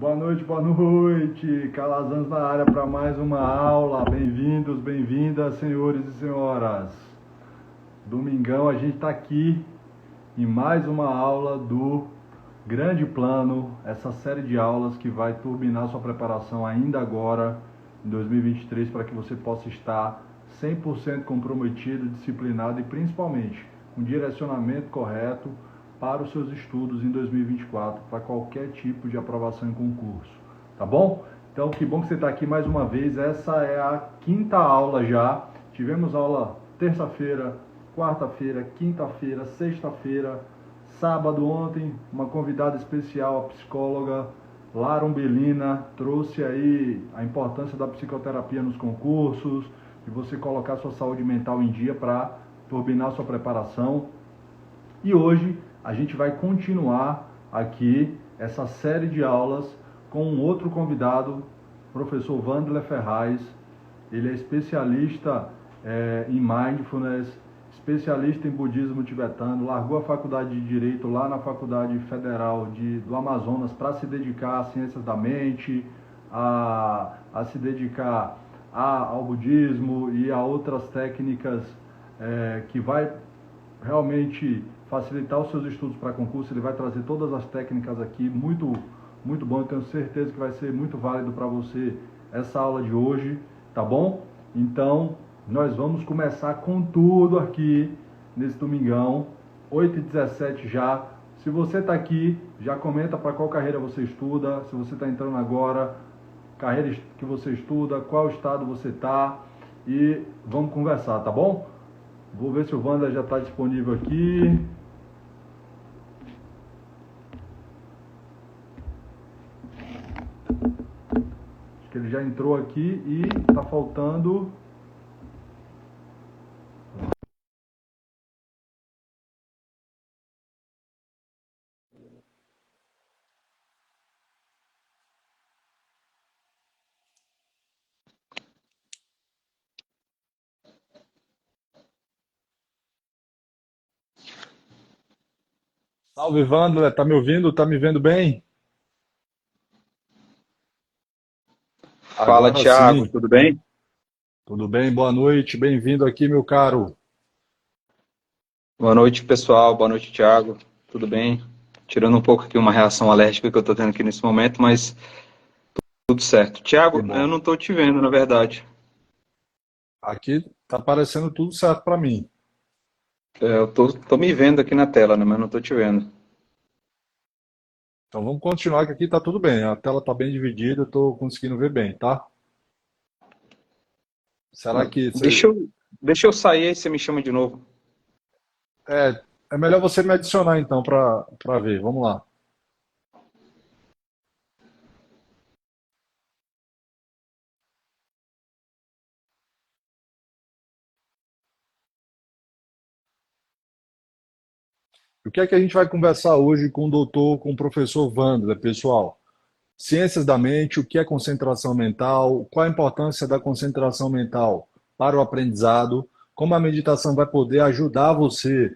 Boa noite. Calazans na área para mais uma aula. Bem-vindos, bem-vindas, senhores e senhoras. Domingão a gente está aqui em mais uma aula do Grande Plano, essa série de aulas que vai turbinar sua preparação ainda agora, em 2023, para que você possa estar 100% comprometido, disciplinado e principalmente com direcionamento correto para os seus estudos em 2024, para qualquer tipo de aprovação em concurso, tá bom? Então, que bom que você está aqui mais uma vez. Essa é a quinta aula já. Tivemos aula terça-feira, quarta-feira, quinta-feira, sexta-feira, sábado ontem, uma convidada especial, a psicóloga Lara Umbelina, trouxe aí a importância da psicoterapia nos concursos, de você colocar sua saúde mental em dia para turbinar sua preparação. E hoje a gente vai continuar aqui essa série de aulas com um outro convidado, professor Wanderley Ferraz. Ele é especialista em Mindfulness, especialista em budismo tibetano, largou a faculdade de Direito lá na Faculdade Federal do Amazonas para se dedicar às ciências da mente, a se dedicar ao budismo e a outras técnicas que vai realmente facilitar os seus estudos para concurso. Ele vai trazer todas as técnicas aqui, muito bom. Eu tenho certeza que vai ser muito válido para você essa aula de hoje, tá bom? Então, nós vamos começar com tudo aqui nesse domingão, 8h17 já. Se você está aqui, já comenta para qual carreira você estuda. Se você está entrando agora, carreira que você estuda, qual estado você está, e vamos conversar, tá bom? Vou ver se o Wander já está disponível aqui. Acho que ele já entrou aqui e está faltando. Salve, Wander, tá me ouvindo? Tá me vendo bem? Fala, Agora Thiago, sim. tudo bem? Tudo bem? Boa noite. Bem-vindo aqui, meu caro. Boa noite, pessoal. Boa noite, Thiago. Tudo bem? Tirando um pouco aqui uma reação alérgica que eu tô tendo aqui nesse momento, mas tudo certo. Que Thiago, eu bom. não tô te vendo, na verdade. Aqui tá aparecendo tudo certo para mim. Eu tô me vendo aqui na tela, né, mas não tô te vendo. Então vamos continuar que aqui tá tudo bem. A tela tá bem dividida, eu tô conseguindo ver bem, tá? Será que você... Deixa eu sair aí você me chama de novo. é melhor você me adicionar então para ver. Vamos lá. O que é que a gente vai conversar hoje com o doutor, com o professor Wander, pessoal? Ciências da mente, o que é concentração mental, qual a importância da concentração mental para o aprendizado, como a meditação vai poder ajudar você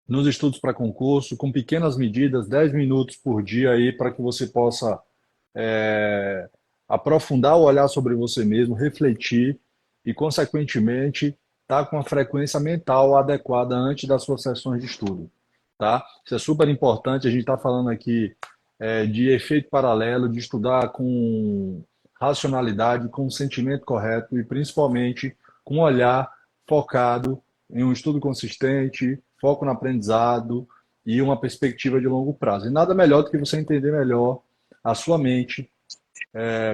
nos estudos para concurso, com pequenas medidas, 10 minutos por dia aí, para que você possa é, aprofundar o olhar sobre você mesmo, refletir e, consequentemente, estar com a frequência mental adequada antes das suas sessões de estudo, tá? Isso é super importante. A gente está falando aqui de efeito paralelo, de estudar com racionalidade, com sentimento correto e, principalmente, com um olhar focado em um estudo consistente, foco no aprendizado e uma perspectiva de longo prazo. E nada melhor do que você entender melhor a sua mente,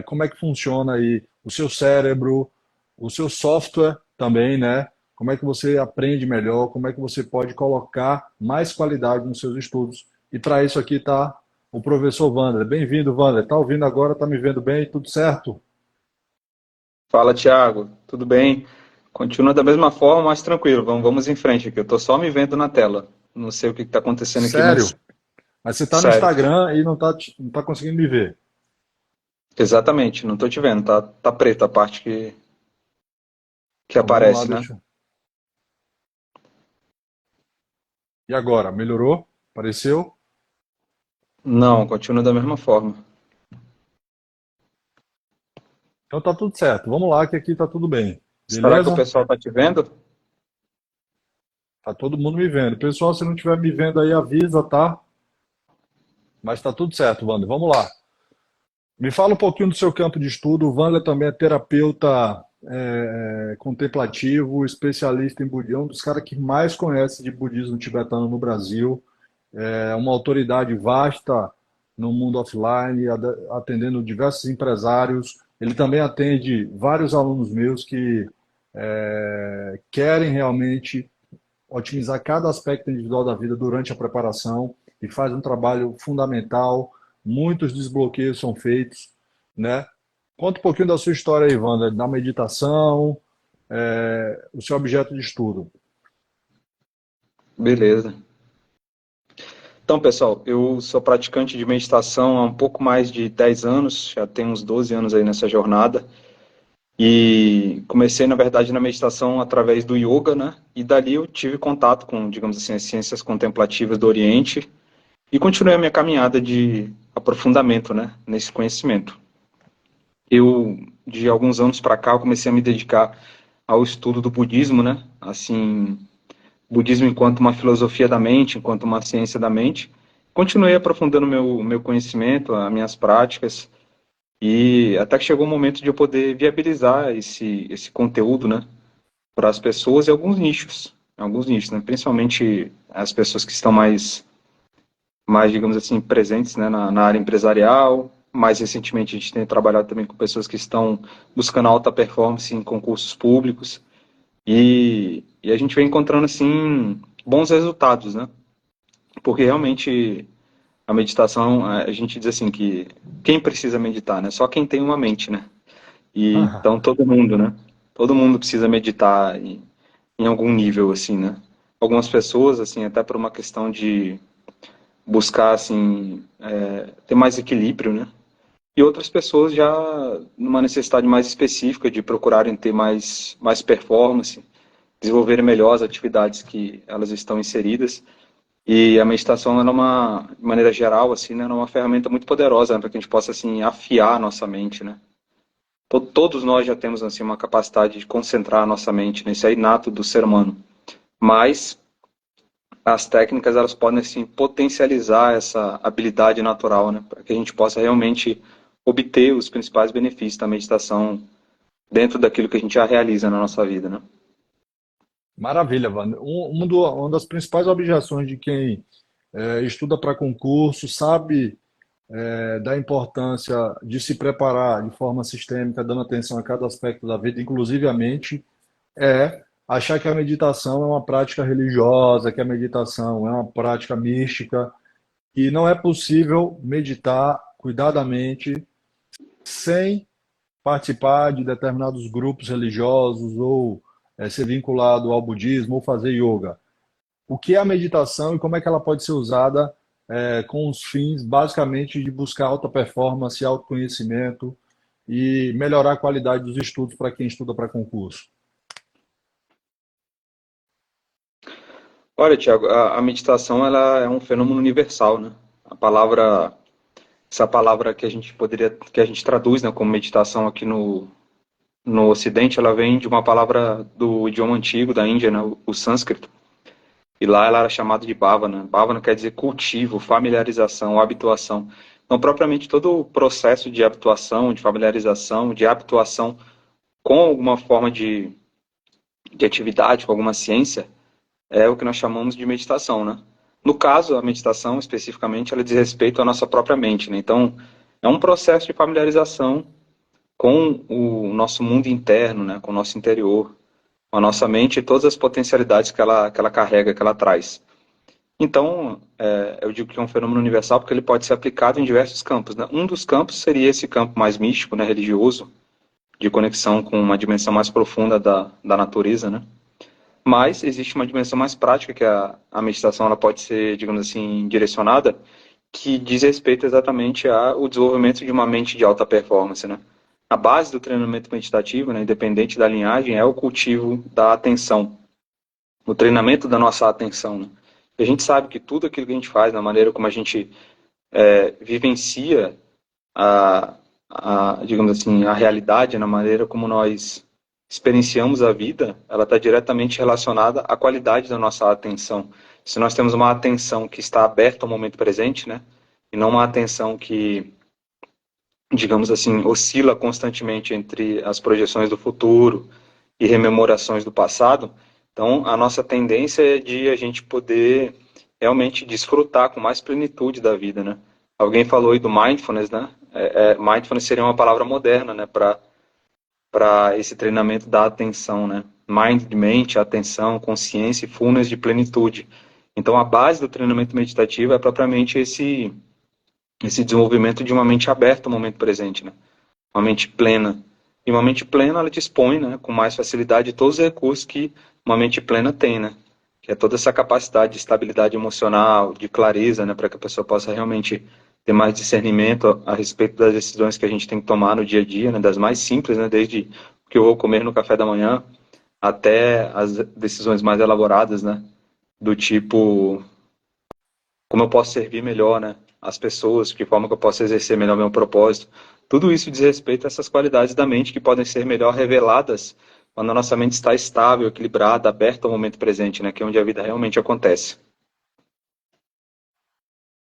como é que funciona aí o seu cérebro, o seu software também, né? Como é que você aprende melhor, como é que você pode colocar mais qualidade nos seus estudos. E para isso aqui está o professor Wander. Bem-vindo, Wander. Está ouvindo agora? Está me vendo bem? Tudo certo? Fala, Thiago, tudo bem? Continua da mesma forma, mas tranquilo. Vamos em frente aqui. Eu tô só me vendo na tela. Não sei o que tá acontecendo aqui, Sério? mas Mas você está no sério. Instagram e não tá conseguindo me ver. Exatamente, não tô te vendo. Tá preta a parte que Então vamos lá, aparece, né? deixa. E agora? Melhorou? Apareceu? Não, continua da mesma forma. Então tá tudo certo. Vamos lá que aqui tá tudo bem. Será que o Beleza? pessoal está te vendo? Tá todo mundo me vendo. Pessoal, se não estiver me vendo aí, avisa, tá? Mas tá tudo certo, Wander. Vamos lá. Me fala um pouquinho do seu campo de estudo. O Wander também é terapeuta contemplativo, especialista em budismo, um dos caras que mais conhece de budismo tibetano no Brasil. É uma autoridade vasta no mundo offline, atendendo diversos empresários. Ele também atende vários alunos meus que querem realmente otimizar cada aspecto individual da vida durante a preparação e faz um trabalho fundamental. Muitos desbloqueios são feitos, né? Conta um pouquinho da sua história aí, Wanda, da meditação, o seu objeto de estudo. Beleza. Então, pessoal, eu sou praticante de meditação há um pouco mais de 10 anos, já tenho uns 12 anos aí nessa jornada. E comecei, na verdade, na meditação através do yoga, né? E dali eu tive contato com, digamos assim, as ciências contemplativas do Oriente e continuei a minha caminhada de aprofundamento, né, nesse conhecimento. Eu, de alguns anos para cá, eu comecei a me dedicar ao estudo do budismo, né? Assim, budismo enquanto uma filosofia da mente, enquanto uma ciência da mente. Continuei aprofundando meu conhecimento, as minhas práticas, e até que chegou o momento de eu poder viabilizar esse conteúdo, né, para as pessoas e alguns nichos, né, principalmente as pessoas que estão mais, digamos assim, presentes, né, na área empresarial. Mais recentemente, a gente tem trabalhado também com pessoas que estão buscando alta performance em concursos públicos e a gente vem encontrando, assim, bons resultados, né? Porque realmente a meditação, a gente diz assim que quem precisa meditar, né? Só quem tem uma mente, né? E então todo mundo, né? Todo mundo precisa meditar em algum nível, assim, né? Algumas pessoas, assim, até por uma questão de buscar assim ter mais equilíbrio, né? E outras pessoas já numa necessidade mais específica de procurarem ter mais performance, desenvolverem melhor as atividades que elas estão inseridas. E a meditação ela é uma, de maneira geral assim, né, é uma ferramenta muito poderosa, né, para que a gente possa assim afiar a nossa mente, né? Todos nós já temos assim uma capacidade de concentrar a nossa mente, né? Isso é inato do ser humano. Mas as técnicas elas podem assim, potencializar essa habilidade natural, né, para que a gente possa realmente obter os principais benefícios da meditação dentro daquilo que a gente já realiza na nossa vida, né? Maravilha, Wanda. Uma das principais objeções de quem estuda para concurso, sabe da importância de se preparar de forma sistêmica, dando atenção a cada aspecto da vida, inclusive a mente, é achar que a meditação é uma prática religiosa, que a meditação é uma prática mística, e não é possível meditar cuidadamente sem participar de determinados grupos religiosos ou ser vinculado ao budismo ou fazer yoga. O que é a meditação e como é que ela pode ser usada com os fins, basicamente, de buscar alta performance, autoconhecimento e melhorar a qualidade dos estudos para quem estuda para concurso. Olha, Tiago, a meditação ela é um fenômeno universal, né? A palavra, essa palavra que a gente poderia, que a gente traduz, né, como meditação aqui no Ocidente, ela vem de uma palavra do idioma antigo da Índia, né, o sânscrito. E lá ela era chamada de bhavana. Bhavana quer dizer cultivo, familiarização, habituação. Então, propriamente todo o processo de habituação, de familiarização, de habituação com alguma forma de atividade, com alguma ciência, é o que nós chamamos de meditação, né? No caso, a meditação, especificamente, ela diz respeito à nossa própria mente, né? Então, é um processo de familiarização com o nosso mundo interno, né? Com o nosso interior, com a nossa mente e todas as potencialidades que ela carrega, que ela traz. Então, eu digo que é um fenômeno universal porque ele pode ser aplicado em diversos campos, né? Um dos campos seria esse campo mais místico, né? Religioso, de conexão com uma dimensão mais profunda da natureza, né? Mas existe uma dimensão mais prática que a meditação ela pode ser, digamos assim, direcionada, que diz respeito exatamente ao desenvolvimento de uma mente de alta performance, né? A base do treinamento meditativo, né, independente da linhagem, é o cultivo da atenção, o treinamento da nossa atenção, né? E a gente sabe que tudo aquilo que a gente faz, na maneira como a gente vivencia digamos assim, a realidade, na maneira como nós experienciamos a vida, ela está diretamente relacionada à qualidade da nossa atenção. Se nós temos uma atenção que está aberta ao momento presente, né, e não uma atenção que, digamos assim, oscila constantemente entre as projeções do futuro e rememorações do passado, então a nossa tendência é de a gente poder realmente desfrutar com mais plenitude da vida, né? Alguém falou aí do mindfulness, né? Mindfulness seria uma palavra moderna, né, para esse treinamento da atenção, né? Mind de mente, atenção, consciência e fullness de plenitude. Então a base do treinamento meditativo é propriamente esse desenvolvimento de uma mente aberta ao momento presente, né? Uma mente plena. E uma mente plena, ela dispõe, né, com mais facilidade de todos os recursos que uma mente plena tem, né? Que é toda essa capacidade de estabilidade emocional, de clareza, né, para que a pessoa possa realmente ter mais discernimento a respeito das decisões que a gente tem que tomar no dia a dia, né, das mais simples, né, desde o que eu vou comer no café da manhã até as decisões mais elaboradas, né, do tipo como eu posso servir melhor, né, as pessoas, de que forma que eu posso exercer melhor meu propósito. Tudo isso diz respeito a essas qualidades da mente que podem ser melhor reveladas quando a nossa mente está estável, equilibrada, aberta ao momento presente, né, que é onde a vida realmente acontece.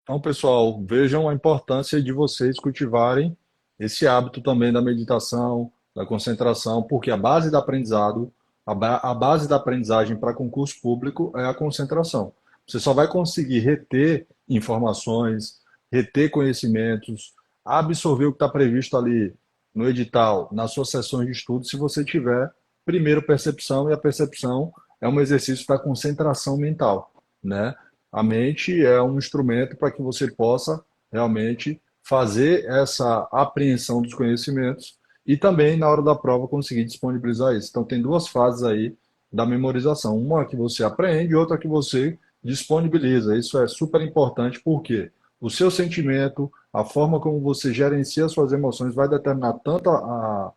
Então, pessoal, vejam a importância de vocês cultivarem esse hábito também da meditação, da concentração, porque a base do aprendizado, a base da aprendizagem para concurso público é a concentração. Você só vai conseguir reter informações, reter conhecimentos, absorver o que está previsto ali no edital, nas suas sessões de estudo, se você tiver, primeiro, percepção, e a percepção é um exercício da concentração mental, né? A mente é um instrumento para que você possa realmente fazer essa apreensão dos conhecimentos e também, na hora da prova, conseguir disponibilizar isso. Então, tem duas fases aí da memorização. Uma que você aprende e outra que você disponibiliza. Isso é super importante porque o seu sentimento, a forma como você gerencia suas emoções vai determinar tanto a,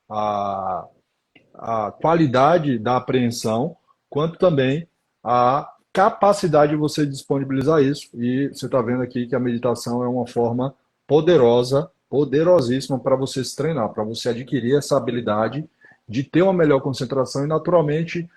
a qualidade da apreensão, quanto também a capacidade de você disponibilizar isso. E você está vendo aqui que a meditação é uma forma poderosa, poderosíssima para você se treinar, para você adquirir essa habilidade de ter uma melhor concentração e, naturalmente,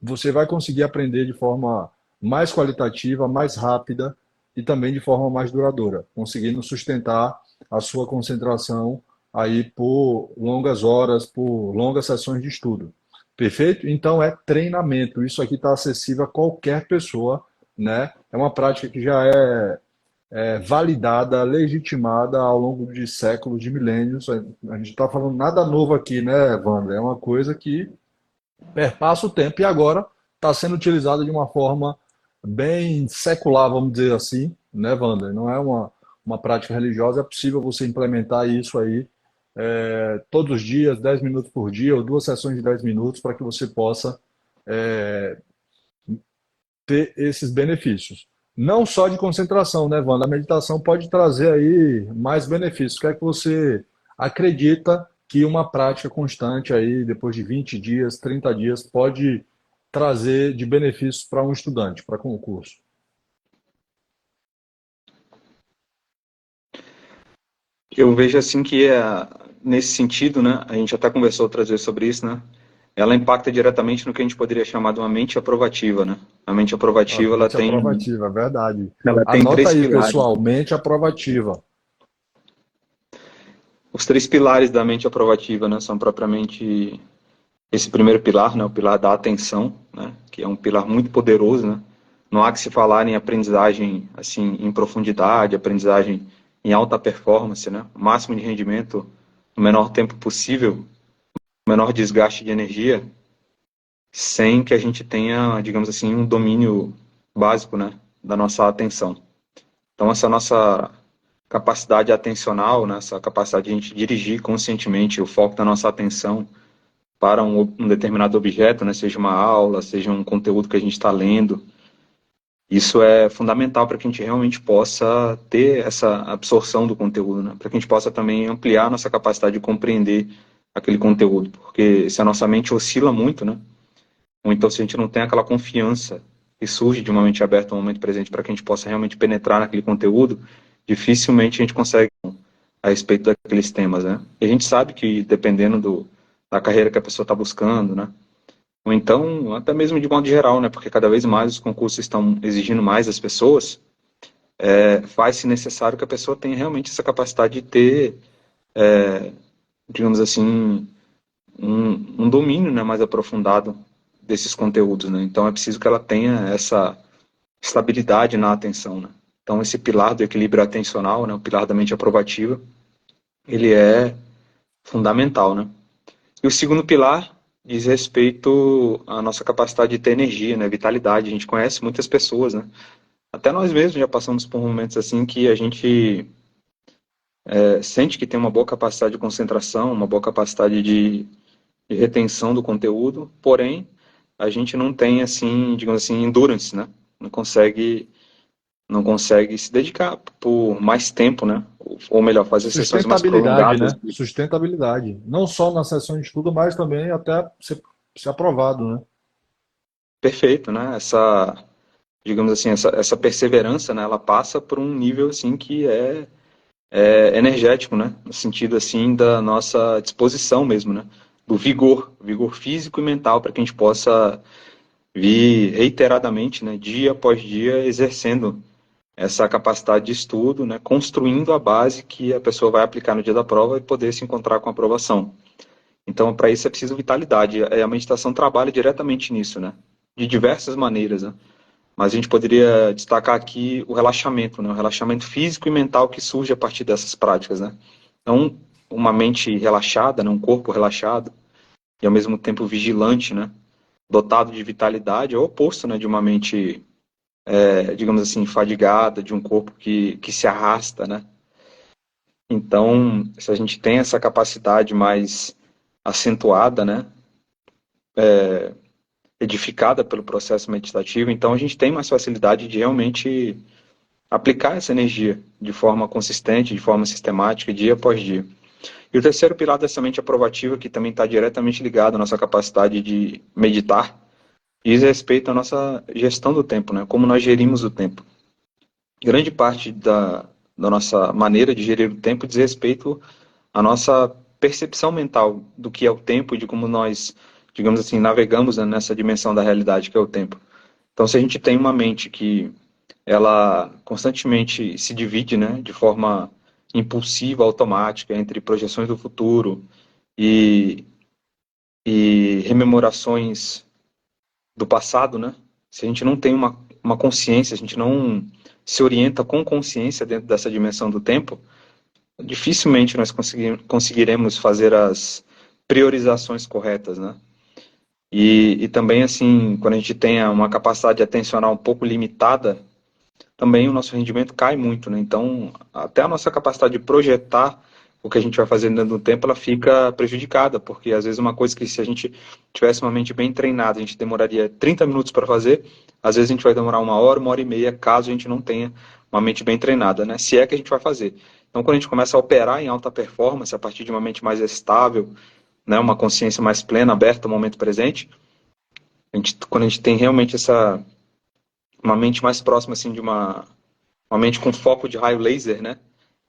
você vai conseguir aprender de forma mais qualitativa, mais rápida e também de forma mais duradoura, conseguindo sustentar a sua concentração aí por longas horas, por longas sessões de estudo. Perfeito? Então é treinamento. Isso aqui está acessível a qualquer pessoa, né? É uma prática que já é validada, legitimada ao longo de séculos, de milênios. A gente está falando nada novo aqui, né, Wander? É uma coisa que perpassa o tempo e agora está sendo utilizada de uma forma bem secular, vamos dizer assim, né, Wander? Não é uma prática religiosa, é possível você implementar isso aí todos os dias, 10 minutos por dia, ou duas sessões de 10 minutos, para que você possa ter esses benefícios. Não só de concentração, né, Wanda? A meditação pode trazer aí mais benefícios. O que é que você acredita que uma prática constante aí, depois de 20 dias, 30 dias, pode trazer de benefícios para um estudante, para concurso? Eu vejo assim que nesse sentido, né, a gente já até conversou outras vezes sobre isso, né, ela impacta diretamente no que a gente poderia chamar de uma mente aprovativa, né. A mente A aprovativa, mente aprovativa, é verdade. ela tem Anota três aí, pilares. pessoal, mente aprovativa. Os três pilares da mente aprovativa, né, são propriamente esse primeiro pilar, né, o pilar da atenção, né, que é um pilar muito poderoso, né. Não há que se falar em aprendizagem assim em profundidade, aprendizagem em alta performance, né, o máximo de rendimento no menor tempo possível, o menor desgaste de energia, sem que a gente tenha, digamos assim, um domínio básico, né, da nossa atenção. Então essa nossa capacidade atencional, né, essa capacidade de a gente dirigir conscientemente o foco da nossa atenção para um determinado objeto, né, seja uma aula, seja um conteúdo que a gente está lendo. Isso é fundamental para que a gente realmente possa ter essa absorção do conteúdo, né, para que a gente possa também ampliar nossa capacidade de compreender aquele conteúdo, porque se a nossa mente oscila muito, né, ou então se a gente não tem aquela confiança que surge de uma mente aberta no momento presente para que a gente possa realmente penetrar naquele conteúdo, dificilmente a gente consegue a respeito daqueles temas, né? E a gente sabe que dependendo da carreira que a pessoa está buscando, né? Ou então, até mesmo de modo geral, né? Porque cada vez mais os concursos estão exigindo mais das pessoas, faz-se necessário que a pessoa tenha realmente essa capacidade de ter, digamos assim, um domínio, né, mais aprofundado desses conteúdos, né? Então é preciso que ela tenha essa estabilidade na atenção, né? Então esse pilar do equilíbrio atencional, né, o pilar da mente aprovativa, ele é fundamental, né? E o segundo pilar diz respeito à nossa capacidade de ter energia, né, vitalidade. A gente conhece muitas pessoas, né? Até nós mesmos já passamos por momentos assim que a gente sente que tem uma boa capacidade de concentração, uma boa capacidade de retenção do conteúdo, porém a gente não tem assim, digamos assim, endurance, né? Não consegue se dedicar por mais tempo, né? Ou melhor, fazer sessões mais Sustentabilidade, prolongadas. né? Sustentabilidade. Não só na sessão de estudo, mas também até ser aprovado, né? Perfeito, né? Digamos assim, essa perseverança, né? Ela passa por um nível assim que é energético, né? No sentido assim da nossa disposição mesmo, né? Do vigor físico e mental, para que a gente possa vir reiteradamente, né? Dia após dia, exercendo essa capacidade de estudo, né? Construindo a base que a pessoa vai aplicar no dia da prova e poder se encontrar com a aprovação. Então, para isso é preciso vitalidade. A meditação trabalha diretamente nisso, né? De diversas maneiras, né? Mas a gente poderia destacar aqui o relaxamento, né? O relaxamento físico e mental que surge a partir dessas práticas, né? Então, uma mente relaxada, né? Um corpo relaxado e ao mesmo tempo vigilante, né? Dotado de vitalidade, é o oposto, né? De uma mente, digamos assim, fadigada, de um corpo que se arrasta, né? Então, se a gente tem essa capacidade mais acentuada, né? Edificada pelo processo meditativo, então a gente tem mais facilidade de realmente aplicar essa energia de forma consistente, de forma sistemática, dia após dia. E o terceiro pilar dessa mente aprovativa, que também está diretamente ligado à nossa capacidade de meditar, diz respeito à nossa gestão do tempo, né? Como nós gerimos o tempo. Grande parte da nossa maneira de gerir o tempo diz respeito à nossa percepção mental do que é o tempo e de como nós, digamos assim, navegamos, né, nessa dimensão da realidade que é o tempo. Então, se a gente tem uma mente que ela constantemente se divide, né, de forma impulsiva, automática, entre projeções do futuro e, e rememorações do passado, né? Se a gente não tem uma consciência, a gente não se orienta com consciência dentro dessa dimensão do tempo, dificilmente nós conseguiremos fazer as priorizações corretas, né? E também, assim, quando a gente tem uma capacidade atencional um pouco limitada, também o nosso rendimento cai muito, né? Então, até a nossa capacidade de projetar o que a gente vai fazer dentro do tempo, ela fica prejudicada, porque às vezes uma coisa que se a gente tivesse uma mente bem treinada, a gente demoraria 30 minutos para fazer, às vezes a gente vai demorar uma hora e meia, caso a gente não tenha uma mente bem treinada, né? Se é que a gente vai fazer. Então, quando a gente começa a operar em alta performance, a partir de uma mente mais estável, né, uma consciência mais plena, aberta ao momento presente, quando a gente tem realmente uma mente mais próxima assim de uma mente com foco de raio laser, né?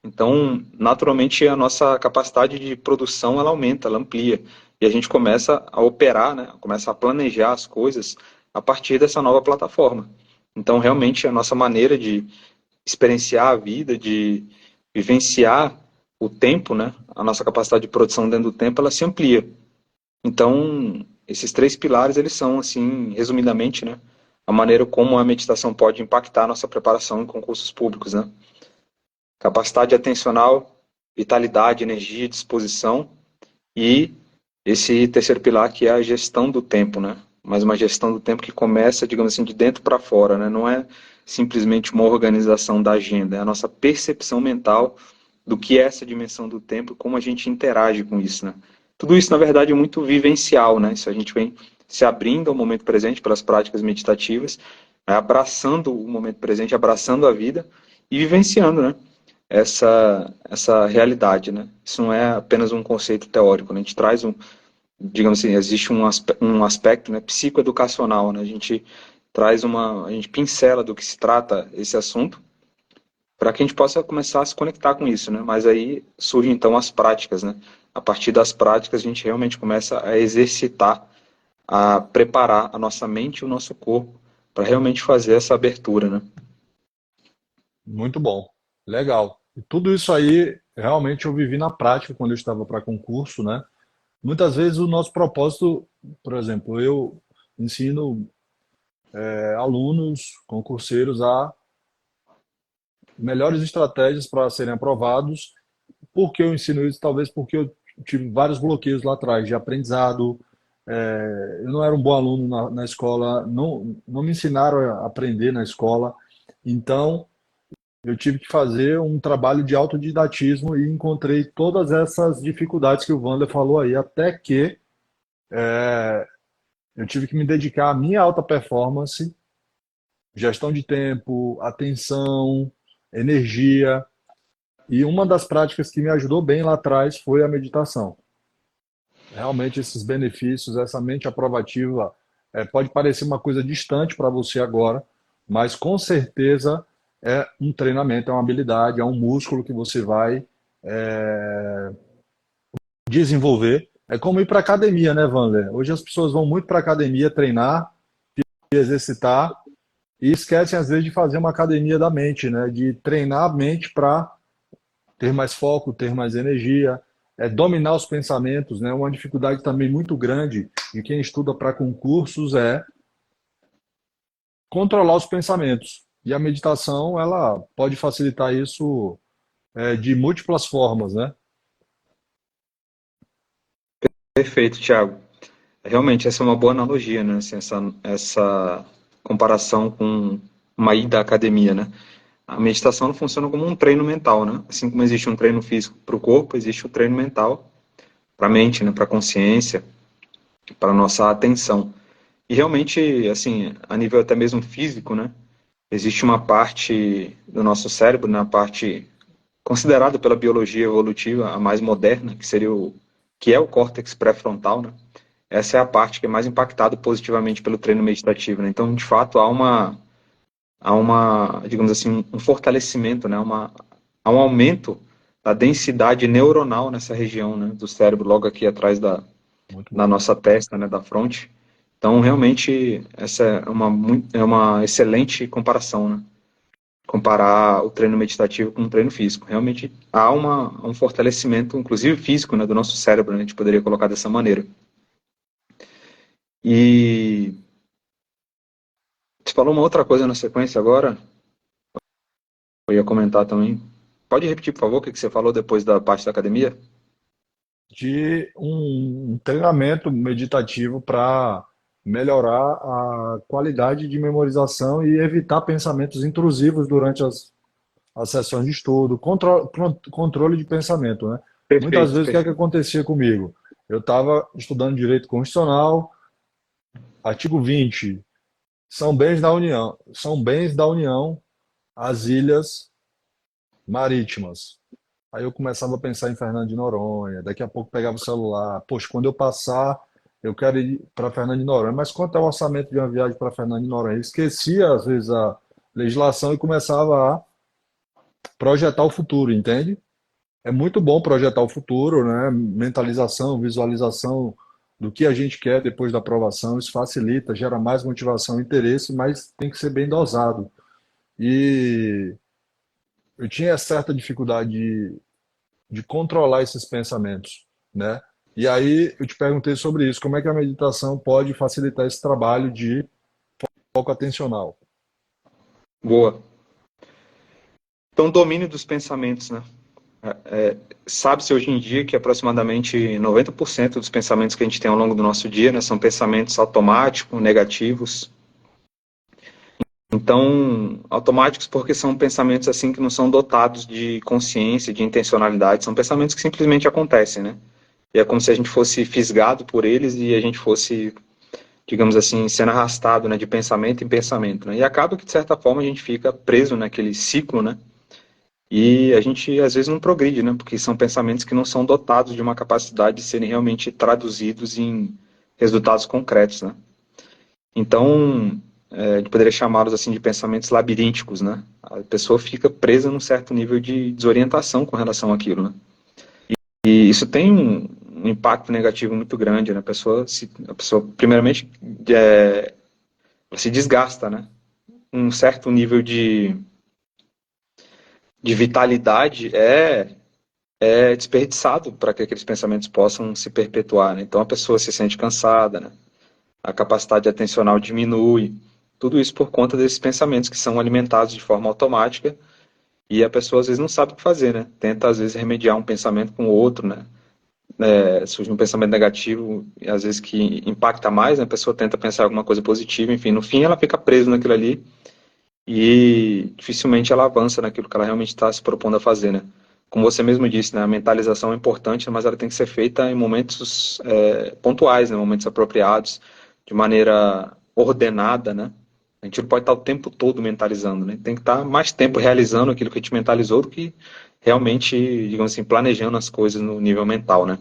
Então, naturalmente, a nossa capacidade de produção ela aumenta, ela amplia. E a gente começa a operar, né? Começa a planejar as coisas a partir dessa nova plataforma. Então, realmente, a nossa maneira de experienciar a vida, de vivenciar o tempo, né? A nossa capacidade de produção dentro do tempo, ela se amplia. Então, esses três pilares, eles são, assim, resumidamente, né? A maneira como a meditação pode impactar a nossa preparação em concursos públicos, né? Capacidade atencional, vitalidade, energia, disposição e esse terceiro pilar que é a gestão do tempo, né? Mas uma gestão do tempo que começa, digamos assim, de dentro para fora, né? Não é simplesmente uma organização da agenda, é a nossa percepção mental do que é essa dimensão do tempo e como a gente interage com isso, né? Tudo isso, na verdade, é muito vivencial, né? Isso a gente vem se abrindo ao momento presente pelas práticas meditativas, né? Abraçando o momento presente, abraçando a vida e vivenciando, né? Essa realidade, né? Isso não é apenas um conceito teórico, né? A gente traz digamos assim, existe um aspecto, né, psicoeducacional, né? A gente pincela do que se trata esse assunto para que a gente possa começar a se conectar com isso, né? Mas aí surgem então as práticas, né? A partir das práticas a gente realmente começa a exercitar, a preparar a nossa mente e o nosso corpo para realmente fazer essa abertura, né? Muito bom, legal. E tudo isso aí realmente eu vivi na prática quando eu estava para concurso, né? Muitas vezes o nosso propósito, por exemplo, eu ensino alunos, concurseiros a melhores estratégias para serem aprovados. Por que eu ensino isso? Talvez porque eu tive vários bloqueios lá atrás de aprendizado. Eu não era um bom aluno na escola, não me ensinaram a aprender na escola. Então, eu tive que fazer um trabalho de autodidatismo e encontrei todas essas dificuldades que o Wander falou aí, até que eu tive que me dedicar à minha alta performance, gestão de tempo, atenção, energia. E uma das práticas que me ajudou bem lá atrás foi a meditação. Realmente esses benefícios, essa mente aprovativa, pode parecer uma coisa distante para você agora, mas com certeza é um treinamento, é uma habilidade, é um músculo que você vai desenvolver. É como ir para academia, né, Wander? Hoje as pessoas vão muito para academia treinar, exercitar e esquecem às vezes de fazer uma academia da mente, né? De treinar a mente para ter mais foco, ter mais energia, dominar os pensamentos, né? Uma dificuldade também muito grande de quem estuda para concursos é controlar os pensamentos. E a meditação, ela pode facilitar isso de múltiplas formas, né? Perfeito, Thiago. Realmente, essa é uma boa analogia, né? Assim, essa comparação com uma ida à academia, né? A meditação ela funciona como um treino mental, né? Assim como existe um treino físico para o corpo, existe o treino mental para a mente, né? Para a consciência, para a nossa atenção. E realmente, assim, a nível até mesmo físico, né? Existe uma parte do nosso cérebro, na parte considerada pela biologia evolutiva a mais moderna, que é o córtex pré-frontal, né? Essa é a parte que é mais impactada positivamente pelo treino meditativo, né? Então, de fato, há uma, digamos assim, um fortalecimento, né? Há um aumento da densidade neuronal nessa região, né? Do cérebro, logo aqui atrás Muito da bom. nossa testa, né? Da fronte. Então, realmente, essa é uma excelente comparação, né? Comparar o treino meditativo com o treino físico. Realmente há um fortalecimento, inclusive físico, né? Do nosso cérebro, né? A gente poderia colocar dessa maneira. E você falou uma outra coisa na sequência agora, eu ia comentar também. Pode repetir, por favor, o que você falou depois da parte da academia? De um treinamento meditativo para melhorar a qualidade de memorização e evitar pensamentos intrusivos durante as sessões de estudo, controle de pensamento, né? Muitas Perfeito, vezes o que é que perfeito. acontecia comigo? Eu estava estudando direito constitucional, artigo 20, são bens da União as ilhas marítimas. Aí eu começava a pensar em Fernando de Noronha, daqui a pouco pegava o celular, poxa, quando eu passar, eu quero ir para Fernando de Noronha, mas quanto é o orçamento de uma viagem para Fernando de Noronha? Eu esquecia, às vezes, a legislação e começava a projetar o futuro, entende? É muito bom projetar o futuro, né? Mentalização, visualização do que a gente quer depois da aprovação, isso facilita, gera mais motivação e interesse, mas tem que ser bem dosado. E eu tinha certa dificuldade de controlar esses pensamentos, né? E aí eu te perguntei sobre isso, como é que a meditação pode facilitar esse trabalho de foco atencional? Boa. Então, domínio dos pensamentos, né? Sabe-se hoje em dia que aproximadamente 90% dos pensamentos que a gente tem ao longo do nosso dia, né, são pensamentos automáticos, negativos. Então, automáticos porque são pensamentos assim que não são dotados de consciência, de intencionalidade, são pensamentos que simplesmente acontecem, né? E é como se a gente fosse fisgado por eles e a gente fosse, digamos assim, sendo arrastado, né, de pensamento em pensamento, né? E acaba que, de certa forma, a gente fica preso naquele ciclo, né? E a gente, às vezes, não progride, né? Porque são pensamentos que não são dotados de uma capacidade de serem realmente traduzidos em resultados concretos, né? Então, a gente poderia chamá-los assim de pensamentos labirínticos, né? A pessoa fica presa num certo nível de desorientação com relação àquilo, né? E isso tem um impacto negativo muito grande, né? A pessoa primeiramente, ela se desgasta, né? Um certo nível de vitalidade é desperdiçado para que aqueles pensamentos possam se perpetuar, né? Então a pessoa se sente cansada, né? A capacidade atencional diminui. Tudo isso por conta desses pensamentos que são alimentados de forma automática e a pessoa às vezes não sabe o que fazer, né? Tenta às vezes remediar um pensamento com o outro, né? Surge um pensamento negativo, às vezes que impacta mais, né? A pessoa tenta pensar alguma coisa positiva, enfim, no fim ela fica presa naquilo ali e dificilmente ela avança naquilo que ela realmente está se propondo a fazer, né? Como você mesmo disse, né? A mentalização é importante, mas ela tem que ser feita em momentos pontuais, né? Momentos apropriados, de maneira ordenada, né? A gente não pode estar o tempo todo mentalizando, né? Tem que estar mais tempo realizando aquilo que a gente mentalizou do que realmente, digamos assim, planejando as coisas no nível mental, né?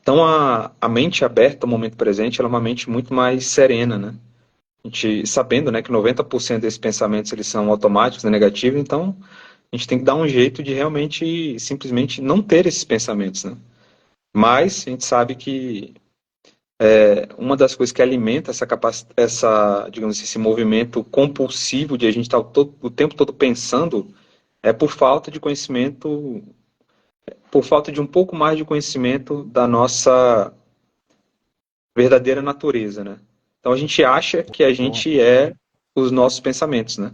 Então, a mente aberta ao momento presente, ela é uma mente muito mais serena, né? A gente, sabendo, né, que 90% desses pensamentos, eles são automáticos, né, negativos, então a gente tem que dar um jeito de realmente, simplesmente não ter esses pensamentos, né? Mas a gente sabe que uma das coisas que alimenta digamos assim, esse movimento compulsivo de a gente estar o tempo todo pensando é por falta de conhecimento, por falta de um pouco mais de conhecimento da nossa verdadeira natureza, né? Então a gente acha que a Bom, gente é os nossos pensamentos, né?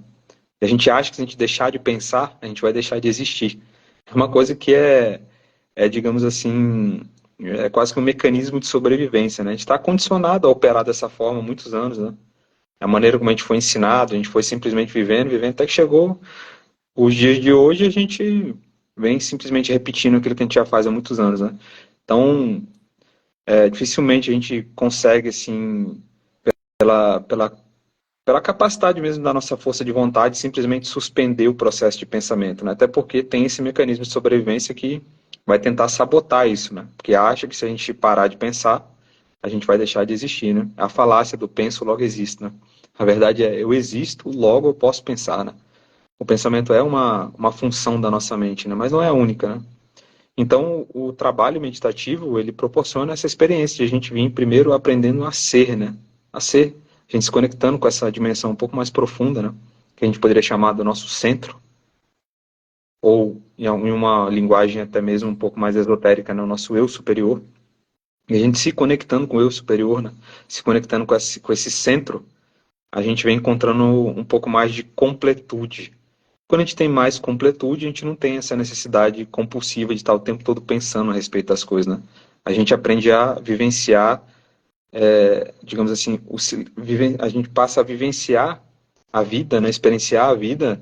E a gente acha que se a gente deixar de pensar, a gente vai deixar de existir. É uma coisa que digamos assim, é quase que um mecanismo de sobrevivência, né? A gente está condicionado a operar dessa forma há muitos anos, né? A maneira como a gente foi ensinado, a gente foi simplesmente vivendo, vivendo, até que chegou os dias de hoje, a gente vem simplesmente repetindo aquilo que a gente já faz há muitos anos, né? Então, dificilmente a gente consegue, assim, pela pela capacidade mesmo da nossa força de vontade, simplesmente suspender o processo de pensamento, né? Até porque tem esse mecanismo de sobrevivência que vai tentar sabotar isso, né? Porque acha que se a gente parar de pensar, a gente vai deixar de existir, né? A falácia do penso logo existe, né? A verdade é, eu existo, logo eu posso pensar, né? O pensamento é uma função da nossa mente, né? Mas não é a única, né? Então, o trabalho meditativo, ele proporciona essa experiência de a gente vir primeiro aprendendo a ser, né? A ser, a gente se conectando com essa dimensão um pouco mais profunda, né? Que a gente poderia chamar do nosso centro, ou em uma linguagem até mesmo um pouco mais esotérica, né? O nosso eu superior. E a gente se conectando com o eu superior, né? Se conectando com esse centro, a gente vem encontrando um pouco mais de completude. Quando a gente tem mais completude, a gente não tem essa necessidade compulsiva de estar o tempo todo pensando a respeito das coisas, né? A gente aprende a vivenciar, digamos assim, a gente passa a vivenciar a vida, né? Experienciar a vida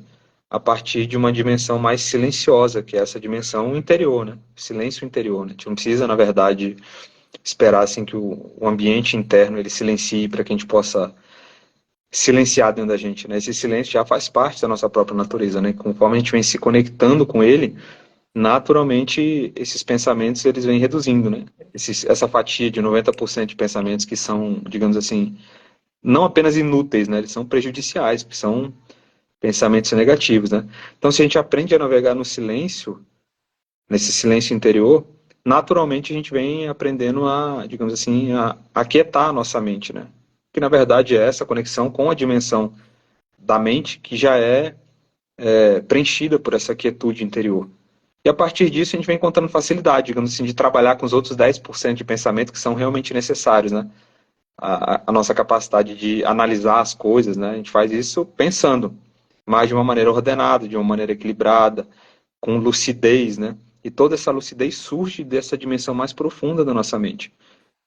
a partir de uma dimensão mais silenciosa, que é essa dimensão interior, né? Silêncio interior, né? A gente não precisa, na verdade, esperar assim que o ambiente interno ele silencie para que a gente possa silenciar dentro da gente, né? Esse silêncio já faz parte da nossa própria natureza, né? Conforme a gente vem se conectando com ele, naturalmente esses pensamentos eles vêm reduzindo, né? Essa fatia de 90% de pensamentos que são, digamos assim, não apenas inúteis, né? Eles são prejudiciais, porque são pensamentos negativos, né? Então, se a gente aprende a navegar no silêncio, nesse silêncio interior, naturalmente a gente vem aprendendo a, digamos assim, a aquietar a nossa mente, né? Que na verdade é essa conexão com a dimensão da mente que já é preenchida por essa quietude interior. E a partir disso a gente vem encontrando facilidade, digamos assim, de trabalhar com os outros 10% de pensamento que são realmente necessários, né? A nossa capacidade de analisar as coisas, né? A gente faz isso pensando, mas de uma maneira ordenada, de uma maneira equilibrada, com lucidez, né? E toda essa lucidez surge dessa dimensão mais profunda da nossa mente.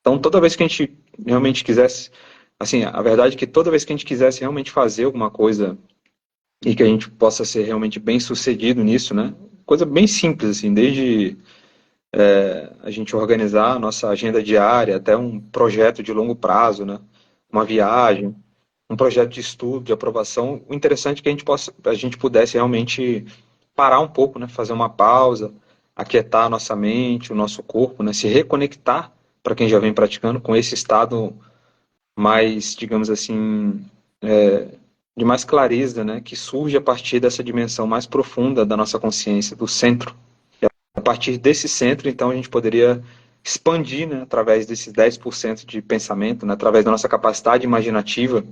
Então, toda vez que a gente realmente quisesse, assim, a verdade é que toda vez que a gente quisesse realmente fazer alguma coisa e que a gente possa ser realmente bem sucedido nisso, né? Coisa bem simples, assim, desde a gente organizar a nossa agenda diária até um projeto de longo prazo, né? Uma viagem, um projeto de estudo, de aprovação. O interessante é que a gente pudesse realmente parar um pouco, né? Fazer uma pausa, aquietar a nossa mente, o nosso corpo, né? Se reconectar, para quem já vem praticando, com esse estado mais, digamos assim, é, de mais clareza, né, que surge a partir dessa dimensão mais profunda da nossa consciência, do centro. A partir desse centro, então, a gente poderia expandir, né, através desses 10% de pensamento, né, através da nossa capacidade imaginativa,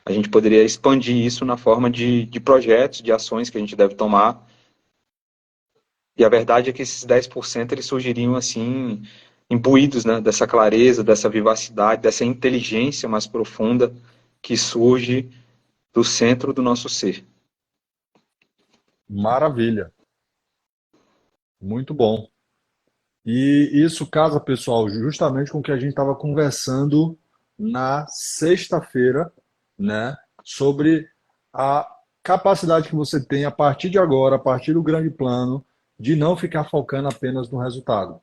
a gente poderia expandir isso na forma de projetos, de ações que a gente deve tomar. E a verdade é que esses 10% eles surgiriam assim, imbuídos, né, dessa clareza, dessa vivacidade, dessa inteligência mais profunda que surge do centro do nosso ser. Maravilha, muito bom. E isso casa, pessoal, justamente com o que a gente estava conversando na sexta-feira, né, sobre a capacidade que você tem a partir de agora, a partir do grande plano, de não ficar focando apenas no resultado,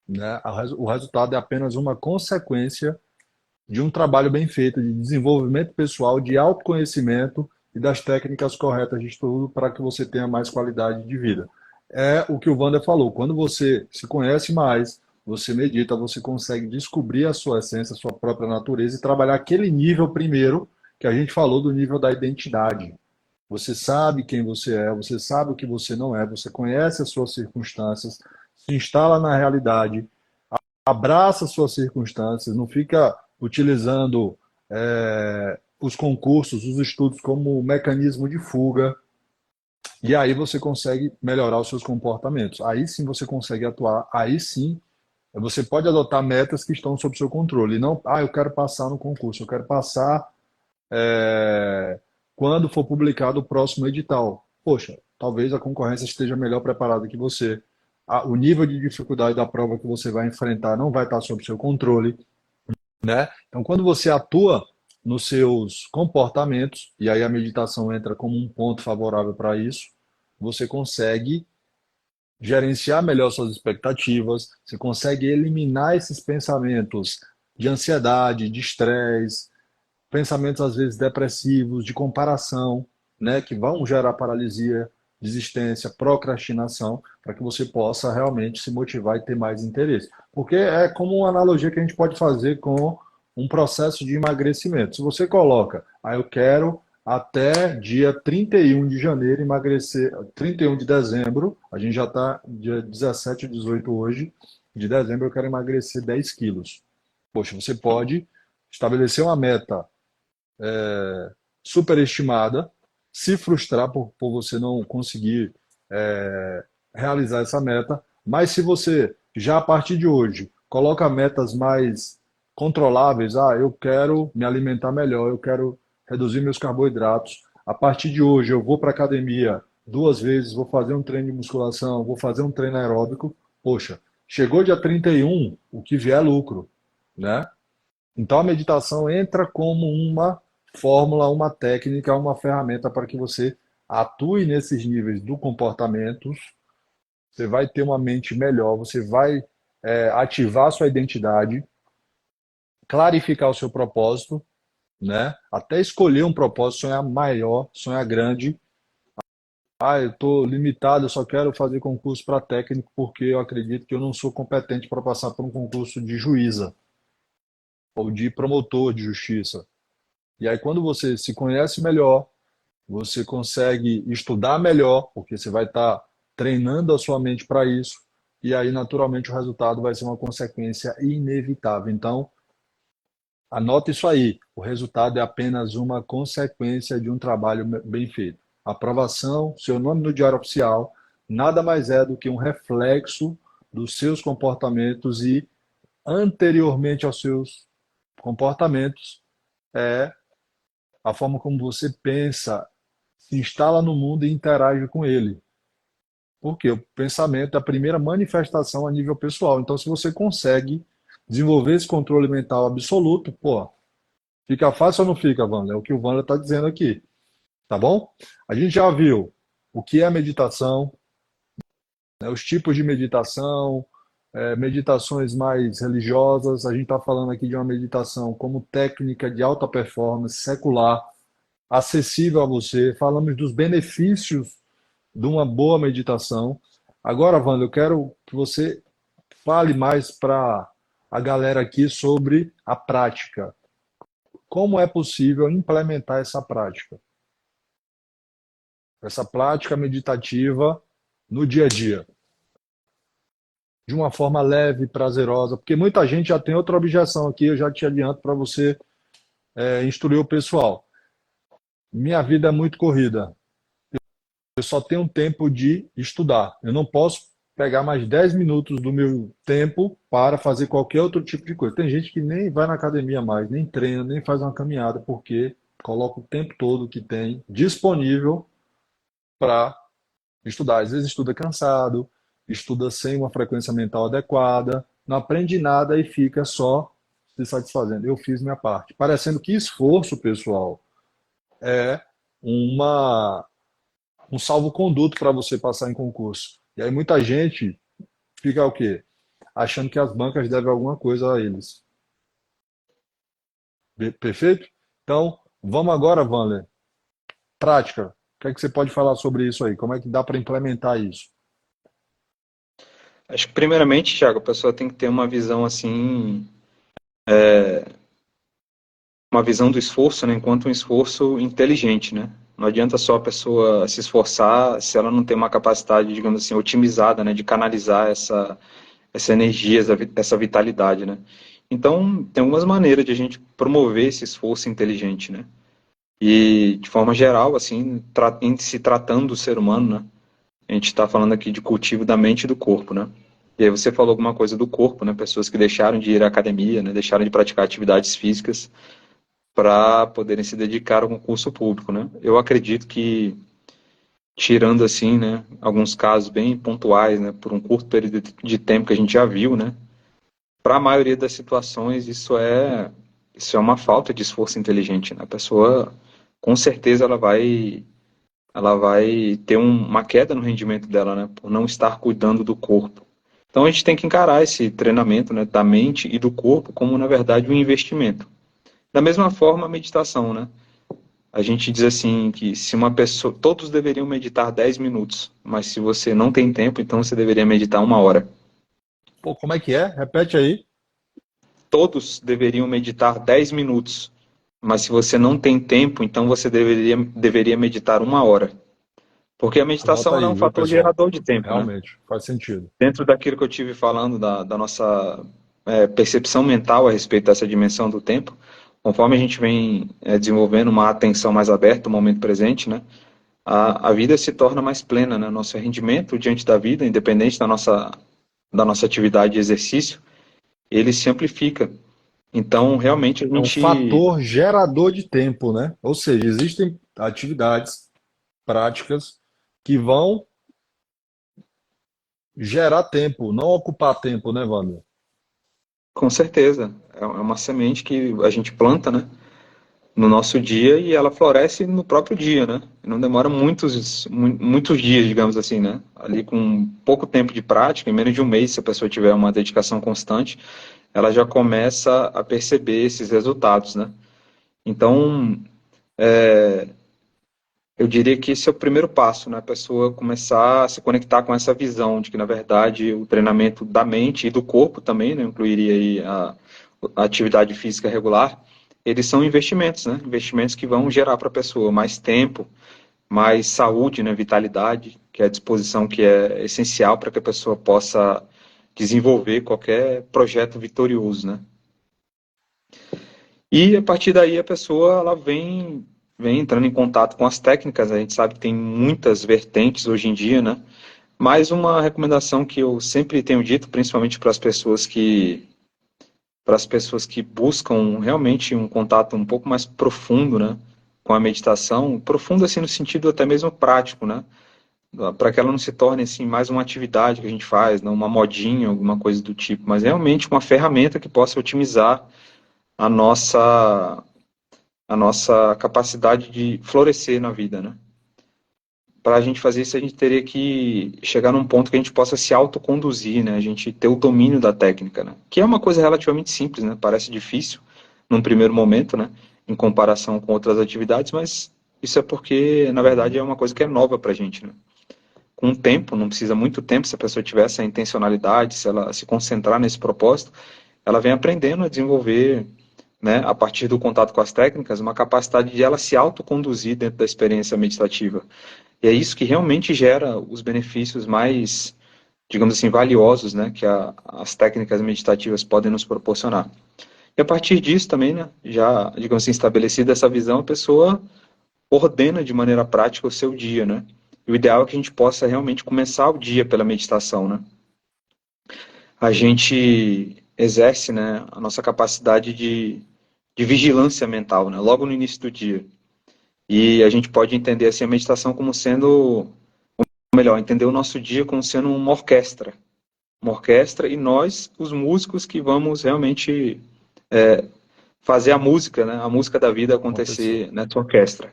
né? O resultado é apenas uma consequência de um trabalho bem feito, de desenvolvimento pessoal, de autoconhecimento e das técnicas corretas de estudo para que você tenha mais qualidade de vida. É o que o Wander falou, quando você se conhece mais, você medita, você consegue descobrir a sua essência, a sua própria natureza e trabalhar aquele nível primeiro que a gente falou do nível da identidade. Você sabe quem você é, você sabe o que você não é, você conhece as suas circunstâncias, se instala na realidade, abraça as suas circunstâncias, não fica utilizando os concursos, os estudos como mecanismo de fuga, e aí você consegue melhorar os seus comportamentos. Aí sim você consegue atuar, aí sim você pode adotar metas que estão sob seu controle. E não, eu quero passar no concurso, eu quero passar quando for publicado o próximo edital. Poxa, talvez a concorrência esteja melhor preparada que você. O nível de dificuldade da prova que você vai enfrentar não vai estar sob seu controle, né? Então, quando você atua nos seus comportamentos, e aí a meditação entra como um ponto favorável para isso, você consegue gerenciar melhor suas expectativas, você consegue eliminar esses pensamentos de ansiedade, de estresse, pensamentos às vezes depressivos, de comparação, né, que vão gerar paralisia, desistência, procrastinação, para que você possa realmente se motivar e ter mais interesse. Porque é como uma analogia que a gente pode fazer com um processo de emagrecimento. Se você coloca, eu quero até dia 31 de janeiro emagrecer, 31 de dezembro, a gente já está dia 17 ou 18 hoje, de dezembro eu quero emagrecer 10 quilos. Poxa, você pode estabelecer uma meta superestimada, se frustrar por você não conseguir realizar essa meta, mas se você já a partir de hoje coloca metas mais controláveis, eu quero me alimentar melhor, eu quero reduzir meus carboidratos, a partir de hoje eu vou para a academia 2 vezes, vou fazer um treino de musculação, vou fazer um treino aeróbico, poxa, chegou dia 31, o que vier é lucro, né? Então a meditação entra como uma fórmula, uma técnica, uma ferramenta para que você atue nesses níveis do comportamento. Você vai ter uma mente melhor, você vai ativar a sua identidade, clarificar o seu propósito, né? Até escolher um propósito, sonhar maior, sonhar grande. Eu estou limitado, eu só quero fazer concurso para técnico porque eu acredito que eu não sou competente para passar por um concurso de juíza ou de promotor de justiça. E aí, quando você se conhece melhor, você consegue estudar melhor, porque você vai estar treinando a sua mente para isso, e aí, naturalmente, o resultado vai ser uma consequência inevitável. Então, anota isso aí: o resultado é apenas uma consequência de um trabalho bem feito. Aprovação, seu nome no Diário Oficial, nada mais é do que um reflexo dos seus comportamentos e, anteriormente aos seus comportamentos, é a forma como você pensa, se instala no mundo e interage com ele. Porque o pensamento é a primeira manifestação a nível pessoal. Então, se você consegue desenvolver esse controle mental absoluto, pô, fica fácil ou não fica, Wanda? É o que o Wanda está dizendo aqui, tá bom? A gente já viu o que é meditação, né, os tipos de meditação, meditações mais religiosas. A gente está falando aqui de uma meditação como técnica de alta performance, secular, acessível a você. Falamos dos benefícios de uma boa meditação. Agora, Wanda, eu quero que você fale mais para a galera aqui sobre a prática. como é possível implementar essa prática meditativa no dia a dia, de uma forma leve, prazerosa, porque muita gente já tem outra objeção aqui, eu já te adianto para você instruir o pessoal. Minha vida é muito corrida, eu só tenho tempo de estudar, eu não posso pegar mais 10 minutos do meu tempo para fazer qualquer outro tipo de coisa. Tem gente que nem vai na academia mais, nem treina, nem faz uma caminhada, porque coloca o tempo todo que tem disponível para estudar. Às vezes estuda cansado, estuda sem uma frequência mental adequada, não aprende nada e fica só se satisfazendo. Eu fiz minha parte. Parecendo que esforço, pessoal, é uma, um salvo-conduto para você passar em concurso. E aí muita gente fica o quê? Achando que as bancas devem alguma coisa a eles. Perfeito? Então, vamos agora, Vanler. Prática. O que é que você pode falar sobre isso aí? Como é que dá para implementar isso? Acho que primeiramente, Thiago, a pessoa tem que ter uma visão assim, uma visão do esforço, né, enquanto um esforço inteligente, né? Não adianta só a pessoa se esforçar se ela não tem uma capacidade, digamos assim, otimizada, né, de canalizar essa energia, essa vitalidade, né? Então, tem algumas maneiras de a gente promover esse esforço inteligente, né? E, de forma geral, assim, em se tratando do ser humano, né? A gente está falando aqui de cultivo da mente e do corpo, né? E aí você falou alguma coisa do corpo, né? Pessoas que deixaram de ir à academia, né? Deixaram de praticar atividades físicas para poderem se dedicar ao concurso público, né? Eu acredito que, tirando assim, né, alguns casos bem pontuais, né, por um curto período de tempo que a gente já viu, né, para a maioria das situações isso é uma falta de esforço inteligente, né? A pessoa, com certeza, ela vai ter uma queda no rendimento dela, né, por não estar cuidando do corpo. Então a gente tem que encarar esse treinamento, né, da mente e do corpo como, na verdade, um investimento. Da mesma forma, a meditação, né? A gente diz assim que se uma pessoa, todos deveriam meditar 10 minutos, mas se você não tem tempo, então você deveria meditar 1 hora. Pô, como é que é? Repete aí. Todos deveriam meditar 10 minutos, mas se você não tem tempo, então você deveria meditar 1 hora. Porque a Anota meditação ela é aí, um viu, fator pessoal? gerador de tempo, né? Realmente, faz sentido. Dentro daquilo que eu tive falando da nossa percepção mental a respeito dessa dimensão do tempo, conforme a gente vem desenvolvendo uma atenção mais aberta ao momento presente, né? A vida se torna mais plena, né? Nosso rendimento diante da vida, independente da nossa atividade de exercício, ele se amplifica. Então, realmente, a É um gente, fator gerador de tempo, né? Ou seja, existem atividades, práticas que vão gerar tempo, não ocupar tempo, né, Wander? com certeza, é uma semente que a gente planta, né? No nosso dia e ela floresce no próprio dia, né? Não demora muitos dias, digamos assim, né? Ali com pouco tempo de prática, em menos de um mês, se a pessoa tiver uma dedicação constante, ela já começa a perceber esses resultados, né? Então, eu diria que esse é o primeiro passo, né? A pessoa começar a se conectar com essa visão de que, na verdade, o treinamento da mente e do corpo também, né? Incluiria aí a atividade física regular, eles são investimentos, né? Investimentos que vão gerar para a pessoa mais tempo, mais saúde, né? Vitalidade, que é a disposição que é essencial para que a pessoa possa desenvolver qualquer projeto vitorioso, né? E a partir daí a pessoa ela vem entrando em contato com as técnicas. A gente sabe que tem muitas vertentes hoje em dia, né? Mas uma recomendação que eu sempre tenho dito, principalmente para as pessoas que buscam realmente um contato um pouco mais profundo, né, com a meditação, profundo assim no sentido até mesmo prático, né? Para que ela não se torne assim mais uma atividade que a gente faz, não uma modinha, alguma coisa do tipo, mas realmente uma ferramenta que possa otimizar a nossa a nossa capacidade de florescer na vida, né? Para a gente fazer isso, a gente teria que chegar num ponto que a gente possa se autoconduzir, né? A gente ter o domínio da técnica, né? Que é uma coisa relativamente simples, né? Parece difícil num primeiro momento, né? Em comparação com outras atividades, mas isso é porque, na verdade, é uma coisa que é nova para a gente, né? Com o tempo, não precisa muito tempo, se a pessoa tiver essa intencionalidade, se ela se concentrar nesse propósito, ela vem aprendendo a desenvolver né, a partir do contato com as técnicas, uma capacidade de ela se autoconduzir dentro da experiência meditativa. E é isso que realmente gera os benefícios mais, digamos assim, valiosos, né, que as técnicas meditativas podem nos proporcionar. E a partir disso também, né, já, digamos assim, estabelecida essa visão, a pessoa ordena de maneira prática o seu dia, né? E o ideal é que a gente possa realmente começar o dia pela meditação, né? A gente exerce, né, a nossa capacidade de vigilância mental, né, logo no início do dia. E a gente pode entender assim a meditação como sendo, ou melhor, entender o nosso dia como sendo uma orquestra e nós, os músicos, que vamos realmente fazer a música, né, a música da vida acontecer nessa orquestra.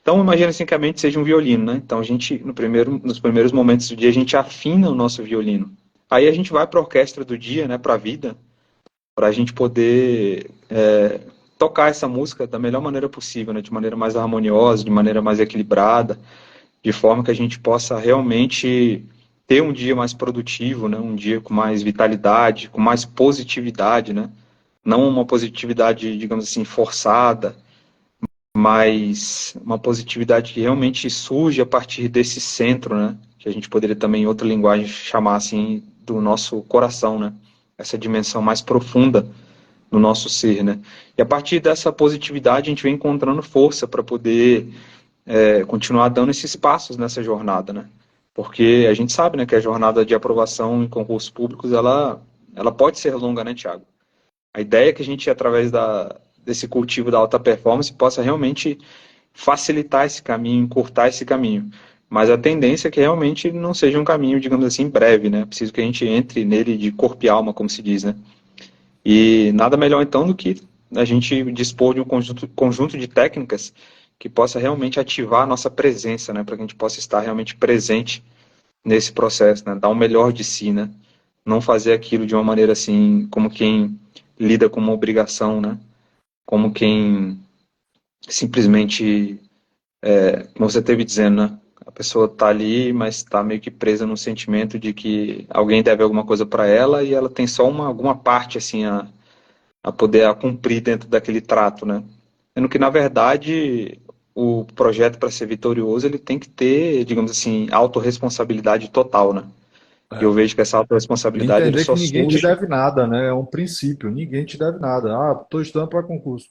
Então, imagina assim que a mente seja um violino, né? Então, a gente, nos primeiros momentos do dia, a gente afina o nosso violino. Aí a gente vai para a orquestra do dia, né, para a vida, para a gente poder tocar essa música da melhor maneira possível, né, de maneira mais harmoniosa, de maneira mais equilibrada, de forma que a gente possa realmente ter um dia mais produtivo, né, um dia com mais vitalidade, com mais positividade, né, não uma positividade, digamos assim, forçada, mas uma positividade que realmente surge a partir desse centro, né, que a gente poderia também, em outra linguagem, chamar assim, do nosso coração, né, essa dimensão mais profunda no nosso ser, né? E a partir dessa positividade a gente vem encontrando força para poder continuar dando esses passos nessa jornada, né? Porque a gente sabe, né, que a jornada de aprovação em concursos públicos ela pode ser longa, né, Thiago? A ideia é que a gente, através desse cultivo da alta performance, possa realmente facilitar esse caminho, encurtar esse caminho. Mas a tendência é que realmente não seja um caminho, digamos assim, breve, né? Preciso que a gente entre nele de corpo e alma, como se diz, né? E nada melhor então do que a gente dispor de um conjunto de técnicas que possa realmente ativar a nossa presença, né, para que a gente possa estar realmente presente nesse processo, né, dar o melhor de si, né, não fazer aquilo de uma maneira assim, como quem lida com uma obrigação, né, como quem simplesmente, como você esteve dizendo, né, a pessoa está ali, mas está meio que presa no sentimento de que alguém deve alguma coisa para ela e ela tem só alguma parte assim a poder cumprir dentro daquele trato, né? Sendo que, na verdade, o projeto para ser vitorioso, ele tem que ter, digamos assim, autorresponsabilidade total, né? E eu É. vejo que essa E autorresponsabilidade, ele entender só que ninguém te surge... deve nada, né? É um princípio, ninguém te deve nada. Ah, estou estudando para concurso.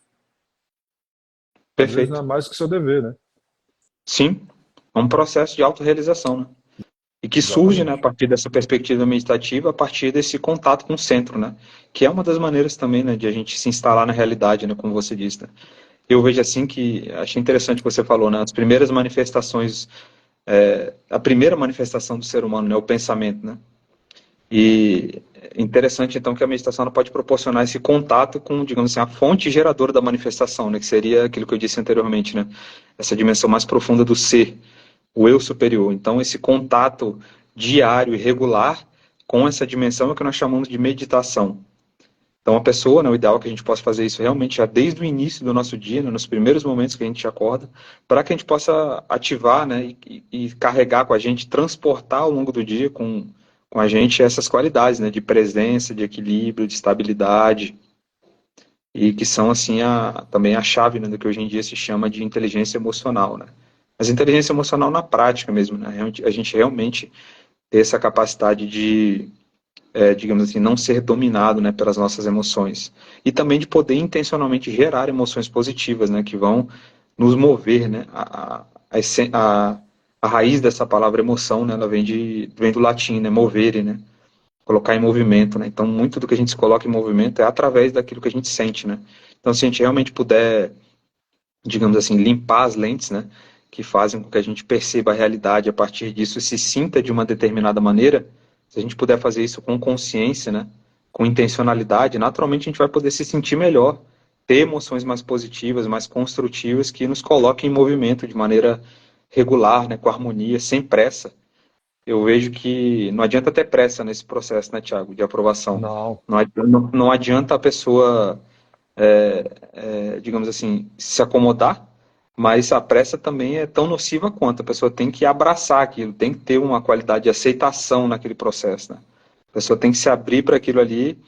Às vezes não é Perfeito. mais que seu dever, né? Sim, é um processo de autorrealização, né? E que surge, né, a Exatamente. partir dessa perspectiva meditativa, a partir desse contato com o centro, né? Que é uma das maneiras também, né, de a gente se instalar na realidade, né, como você disse, né? Eu vejo assim que, achei interessante o que você falou, né? As primeiras manifestações, a primeira manifestação do ser humano, né? O pensamento, né? E é interessante, então, que a meditação ela pode proporcionar esse contato com, digamos assim, a fonte geradora da manifestação, né? Que seria aquilo que eu disse anteriormente, né? Essa dimensão mais profunda do ser, o eu superior. Então, esse contato diário e regular com essa dimensão é o que nós chamamos de meditação. Então, a pessoa, né, o ideal é que a gente possa fazer isso realmente já desde o início do nosso dia, né, nos primeiros momentos que a gente acorda, para que a gente possa ativar, né, e carregar com a gente, transportar ao longo do dia com a gente essas qualidades, né, de presença, de equilíbrio, de estabilidade, e que são, assim, também a chave, né, do que hoje em dia se chama de inteligência emocional, né. Mas inteligência emocional na prática mesmo, né, a gente realmente ter essa capacidade de digamos assim, não ser dominado, né, pelas nossas emoções. E também de poder intencionalmente gerar emoções positivas, né, que vão nos mover, né, a raiz dessa palavra emoção, né, ela vem do latim, né, movere, né, colocar em movimento, né, então muito do que a gente se coloca em movimento é através daquilo que a gente sente, né, então se a gente realmente puder, digamos assim, limpar as lentes, né, que fazem com que a gente perceba a realidade a partir disso e se sinta de uma determinada maneira, se a gente puder fazer isso com consciência, né, com intencionalidade, naturalmente a gente vai poder se sentir melhor, ter emoções mais positivas, mais construtivas, que nos coloquem em movimento de maneira regular, né, com harmonia, sem pressa. Eu vejo que não adianta ter pressa nesse processo, né, Tiago, de aprovação. Não. Não adianta a pessoa digamos assim, se acomodar, mas a pressa também é tão nociva quanto. A pessoa tem que abraçar aquilo, tem que ter uma qualidade de aceitação naquele processo, né? A pessoa tem que se abrir para aquilo ali,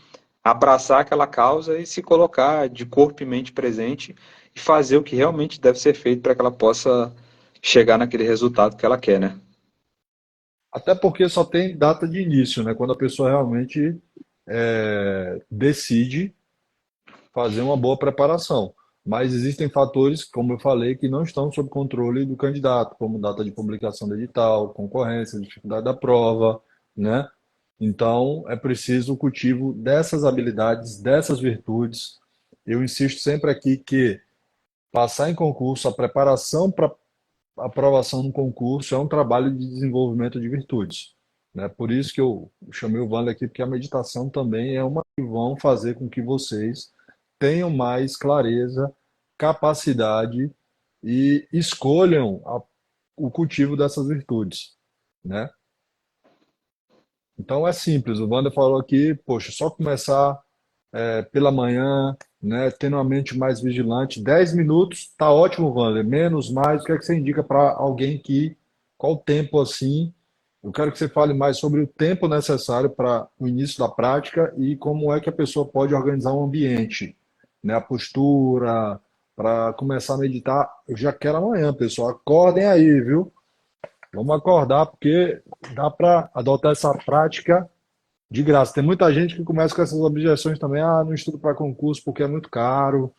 abraçar aquela causa e se colocar de corpo e mente presente e fazer o que realmente deve ser feito para que ela possa chegar naquele resultado que ela quer, né? Até porque só tem data de início, né? Quando a pessoa realmente decide fazer uma boa preparação. Mas existem fatores, como eu falei, que não estão sob controle do candidato, como data de publicação do edital, concorrência, dificuldade da prova, né? Então, é preciso o cultivo dessas habilidades, dessas virtudes. Eu insisto sempre aqui que passar em concurso, a preparação para a aprovação no concurso é um trabalho de desenvolvimento de virtudes, né? Por isso que eu chamei o Wander aqui, porque a meditação também é uma que vão fazer com que vocês tenham mais clareza, capacidade e escolham o cultivo dessas virtudes, né? Então é simples, o Wander falou aqui, poxa, só começar pela manhã, né, tendo a mente mais vigilante. 10 minutos, tá ótimo, Wander. Menos, mais, o que é que você indica para alguém que, qual o tempo assim? Eu quero que você fale mais sobre o tempo necessário para o início da prática e como é que a pessoa pode organizar um ambiente, né, a postura, para começar a meditar. Eu já quero amanhã, pessoal. Acordem aí, viu? Vamos acordar porque dá para adotar essa prática de graça. Tem muita gente que começa com essas objeções também. Ah, não estudo para concurso porque é muito caro,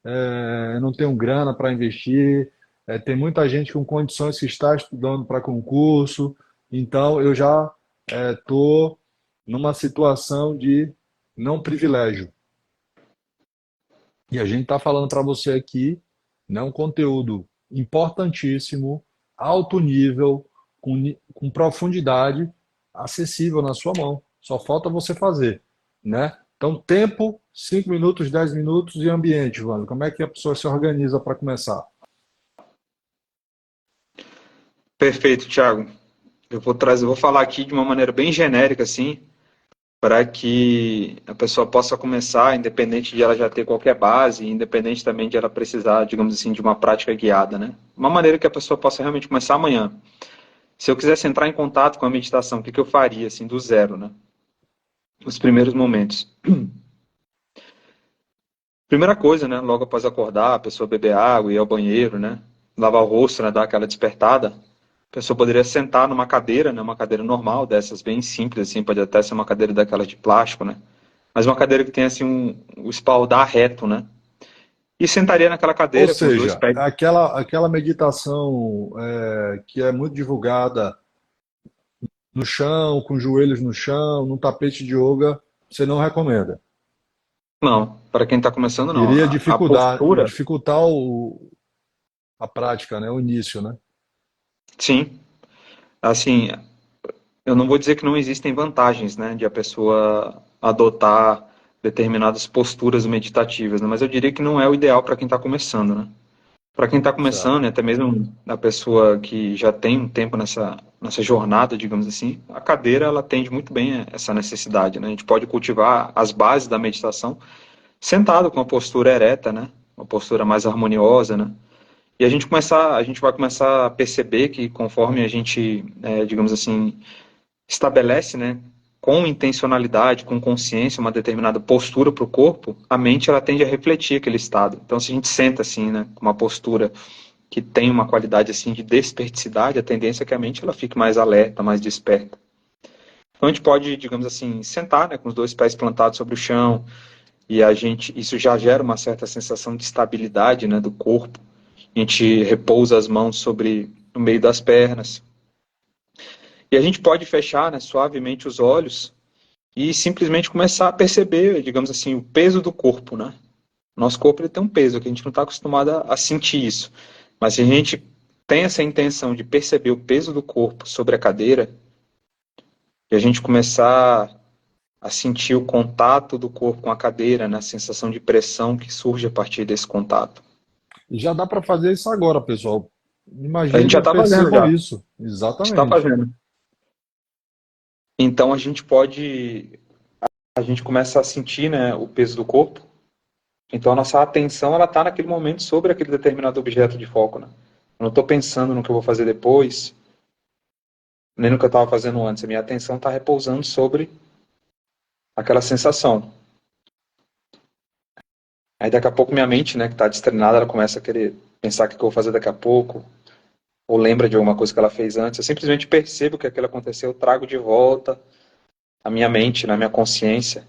eu não tenho grana para investir. Tem muita gente com condições que está estudando para concurso. Então, eu já estou numa situação de não privilégio. E a gente está falando para você aqui, né, um conteúdo importantíssimo, alto nível, com profundidade, acessível na sua mão. Só falta você fazer, né? Então, tempo, 5 minutos, 10 minutos e ambiente, Vando. Como é que a pessoa se organiza para começar? Perfeito, Thiago. Eu vou falar aqui de uma maneira bem genérica, assim, para que a pessoa possa começar, independente de ela já ter qualquer base, independente também de ela precisar, digamos assim, de uma prática guiada, né? Uma maneira que a pessoa possa realmente começar amanhã. Se eu quisesse entrar em contato com a meditação, o que que eu faria, assim, do zero, né? Os primeiros momentos. Primeira coisa, né? Logo após acordar, a pessoa beber água, ir ao banheiro, né? Lavar o rosto, né? Dar aquela despertada. A pessoa poderia sentar numa cadeira, né? Uma cadeira normal, dessas bem simples, assim, pode até ser uma cadeira daquelas de plástico, né? Mas uma cadeira que tem, assim, o espaldar reto, né? E sentaria naquela Ou cadeira com os dois seja, pés. aquela meditação que é muito divulgada no chão, com os joelhos no chão, num tapete de yoga, você não recomenda. Não, para quem está começando, não. Iria A postura, dificultar a prática, né? O início, né? sim. Assim, eu não vou dizer que não existem vantagens, né? De a pessoa adotar determinadas posturas meditativas, né? Mas eu diria que não é o ideal para quem está começando, né? Para quem está Certo. começando, e até mesmo a pessoa que já tem um tempo nessa jornada, digamos assim, a cadeira ela atende muito bem a essa necessidade, né? A gente pode cultivar as bases da meditação sentado com uma postura ereta, né? Uma postura mais harmoniosa, né? E a gente vai começar a perceber que conforme a gente, digamos assim, estabelece, né, com intencionalidade, com consciência, uma determinada postura para o corpo, a mente ela tende a refletir aquele estado. Então, se a gente senta assim, né, com uma postura que tem uma qualidade assim de desperticidade, a tendência é que a mente ela fique mais alerta, mais desperta. Então, a gente pode, digamos assim, sentar, né, com os dois pés plantados sobre o chão, e isso já gera uma certa sensação de estabilidade, né, do corpo. A gente repousa as mãos sobre no meio das pernas. E a gente pode fechar, né, suavemente os olhos e simplesmente começar a perceber, digamos assim, o peso do corpo, né? Nosso corpo ele tem um peso, que a gente não está acostumado a sentir isso. Mas se a gente tem essa intenção de perceber o peso do corpo sobre a cadeira, e a gente começar a sentir o contato do corpo com a cadeira, né? A sensação de pressão que surge a partir desse contato. E já dá para fazer isso agora, pessoal. A gente já Imaginem, está fazendo percebam já. isso. Está Exatamente. fazendo. Então a gente começa a sentir, né, o peso do corpo. Então a nossa atenção ela está naquele momento sobre aquele determinado objeto de foco, né? Eu não estou pensando no que eu vou fazer depois, nem no que eu estava fazendo antes. A minha atenção está repousando sobre aquela sensação. Aí daqui a pouco minha mente, né, que está destreinada, ela começa a querer pensar o que eu vou fazer daqui a pouco, ou lembra de alguma coisa que ela fez antes. Eu simplesmente percebo que aquilo aconteceu, eu trago de volta a minha mente, na minha consciência,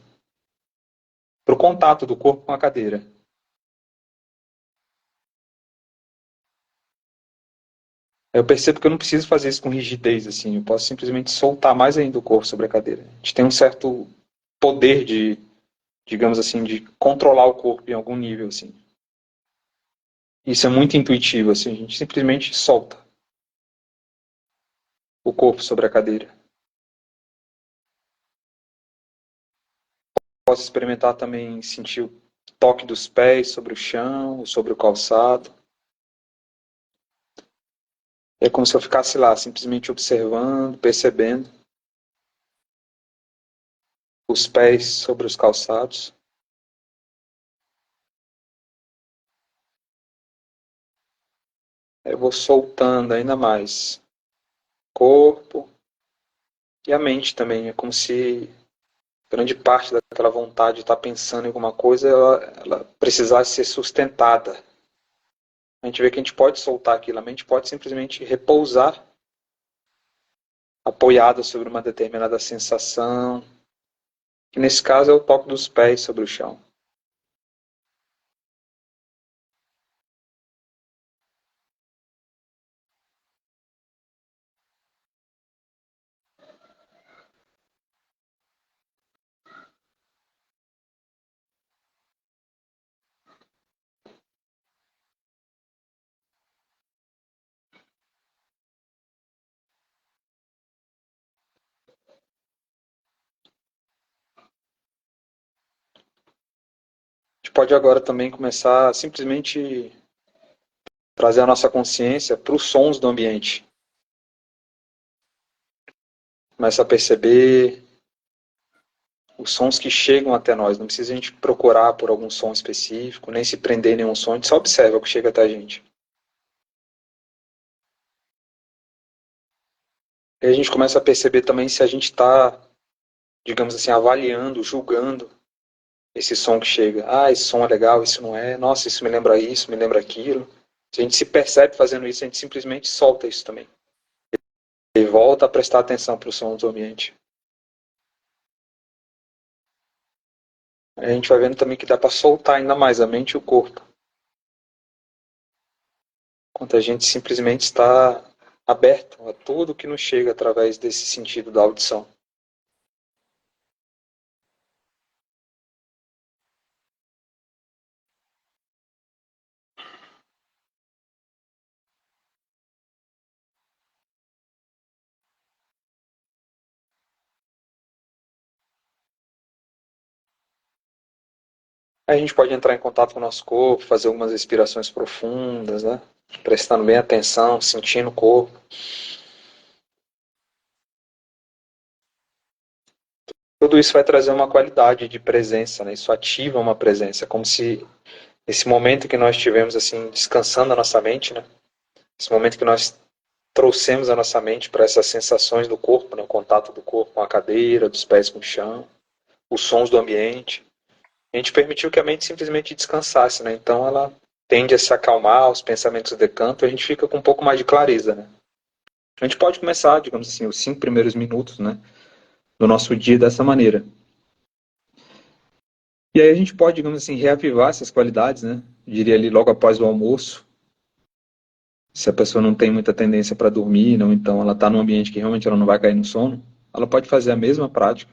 para o contato do corpo com a cadeira. Eu percebo que eu não preciso fazer isso com rigidez, assim, eu posso simplesmente soltar mais ainda o corpo sobre a cadeira. A gente tem um certo poder de, digamos assim, de controlar o corpo em algum nível, assim. Isso é muito intuitivo, assim, a gente simplesmente solta o corpo sobre a cadeira. Posso experimentar também sentir o toque dos pés sobre o chão, sobre o calçado. É como se eu ficasse lá, simplesmente observando, percebendo os pés sobre os calçados. Eu vou soltando ainda mais o corpo e a mente também. É como se grande parte daquela vontade de estar pensando em alguma coisa, ela precisasse ser sustentada. A gente vê que a gente pode soltar aquilo, a mente pode simplesmente repousar, apoiada sobre uma determinada sensação, que nesse caso é o toque dos pés sobre o chão. A gente pode agora também começar a simplesmente trazer a nossa consciência para os sons do ambiente. Começa a perceber os sons que chegam até nós. Não precisa a gente procurar por algum som específico, nem se prender em nenhum som. A gente só observa o que chega até a gente. E a gente começa a perceber também se a gente está, digamos assim, avaliando, julgando esse som que chega. Ah, esse som é legal, isso não é. Nossa, isso me lembra isso, me lembra aquilo. Se a gente se percebe fazendo isso, a gente simplesmente solta isso também. E volta a prestar atenção para os sons do ambiente. A gente vai vendo também que dá para soltar ainda mais a mente e o corpo. Quando a gente simplesmente está aberto a tudo que nos chega através desse sentido da audição. Aí a gente pode entrar em contato com o nosso corpo, fazer algumas respirações profundas, né? Prestando bem atenção, sentindo o corpo. Tudo isso vai trazer uma qualidade de presença, né? Isso ativa uma presença, como se esse momento que nós tivemos assim descansando a nossa mente, né? Esse momento que nós trouxemos a nossa mente para essas sensações do corpo, né? O contato do corpo com a cadeira, dos pés com o chão, os sons do ambiente. A gente permitiu que a mente simplesmente descansasse, né? Então ela tende a se acalmar, os pensamentos decantam, a gente fica com um pouco mais de clareza, né? A gente pode começar, digamos assim, os 5 primeiros minutos, né, do nosso dia dessa maneira. E aí a gente pode, digamos assim, reavivar essas qualidades, né? Eu diria ali logo após o almoço, se a pessoa não tem muita tendência para dormir, não, então ela está num ambiente que realmente ela não vai cair no sono, ela pode fazer a mesma prática.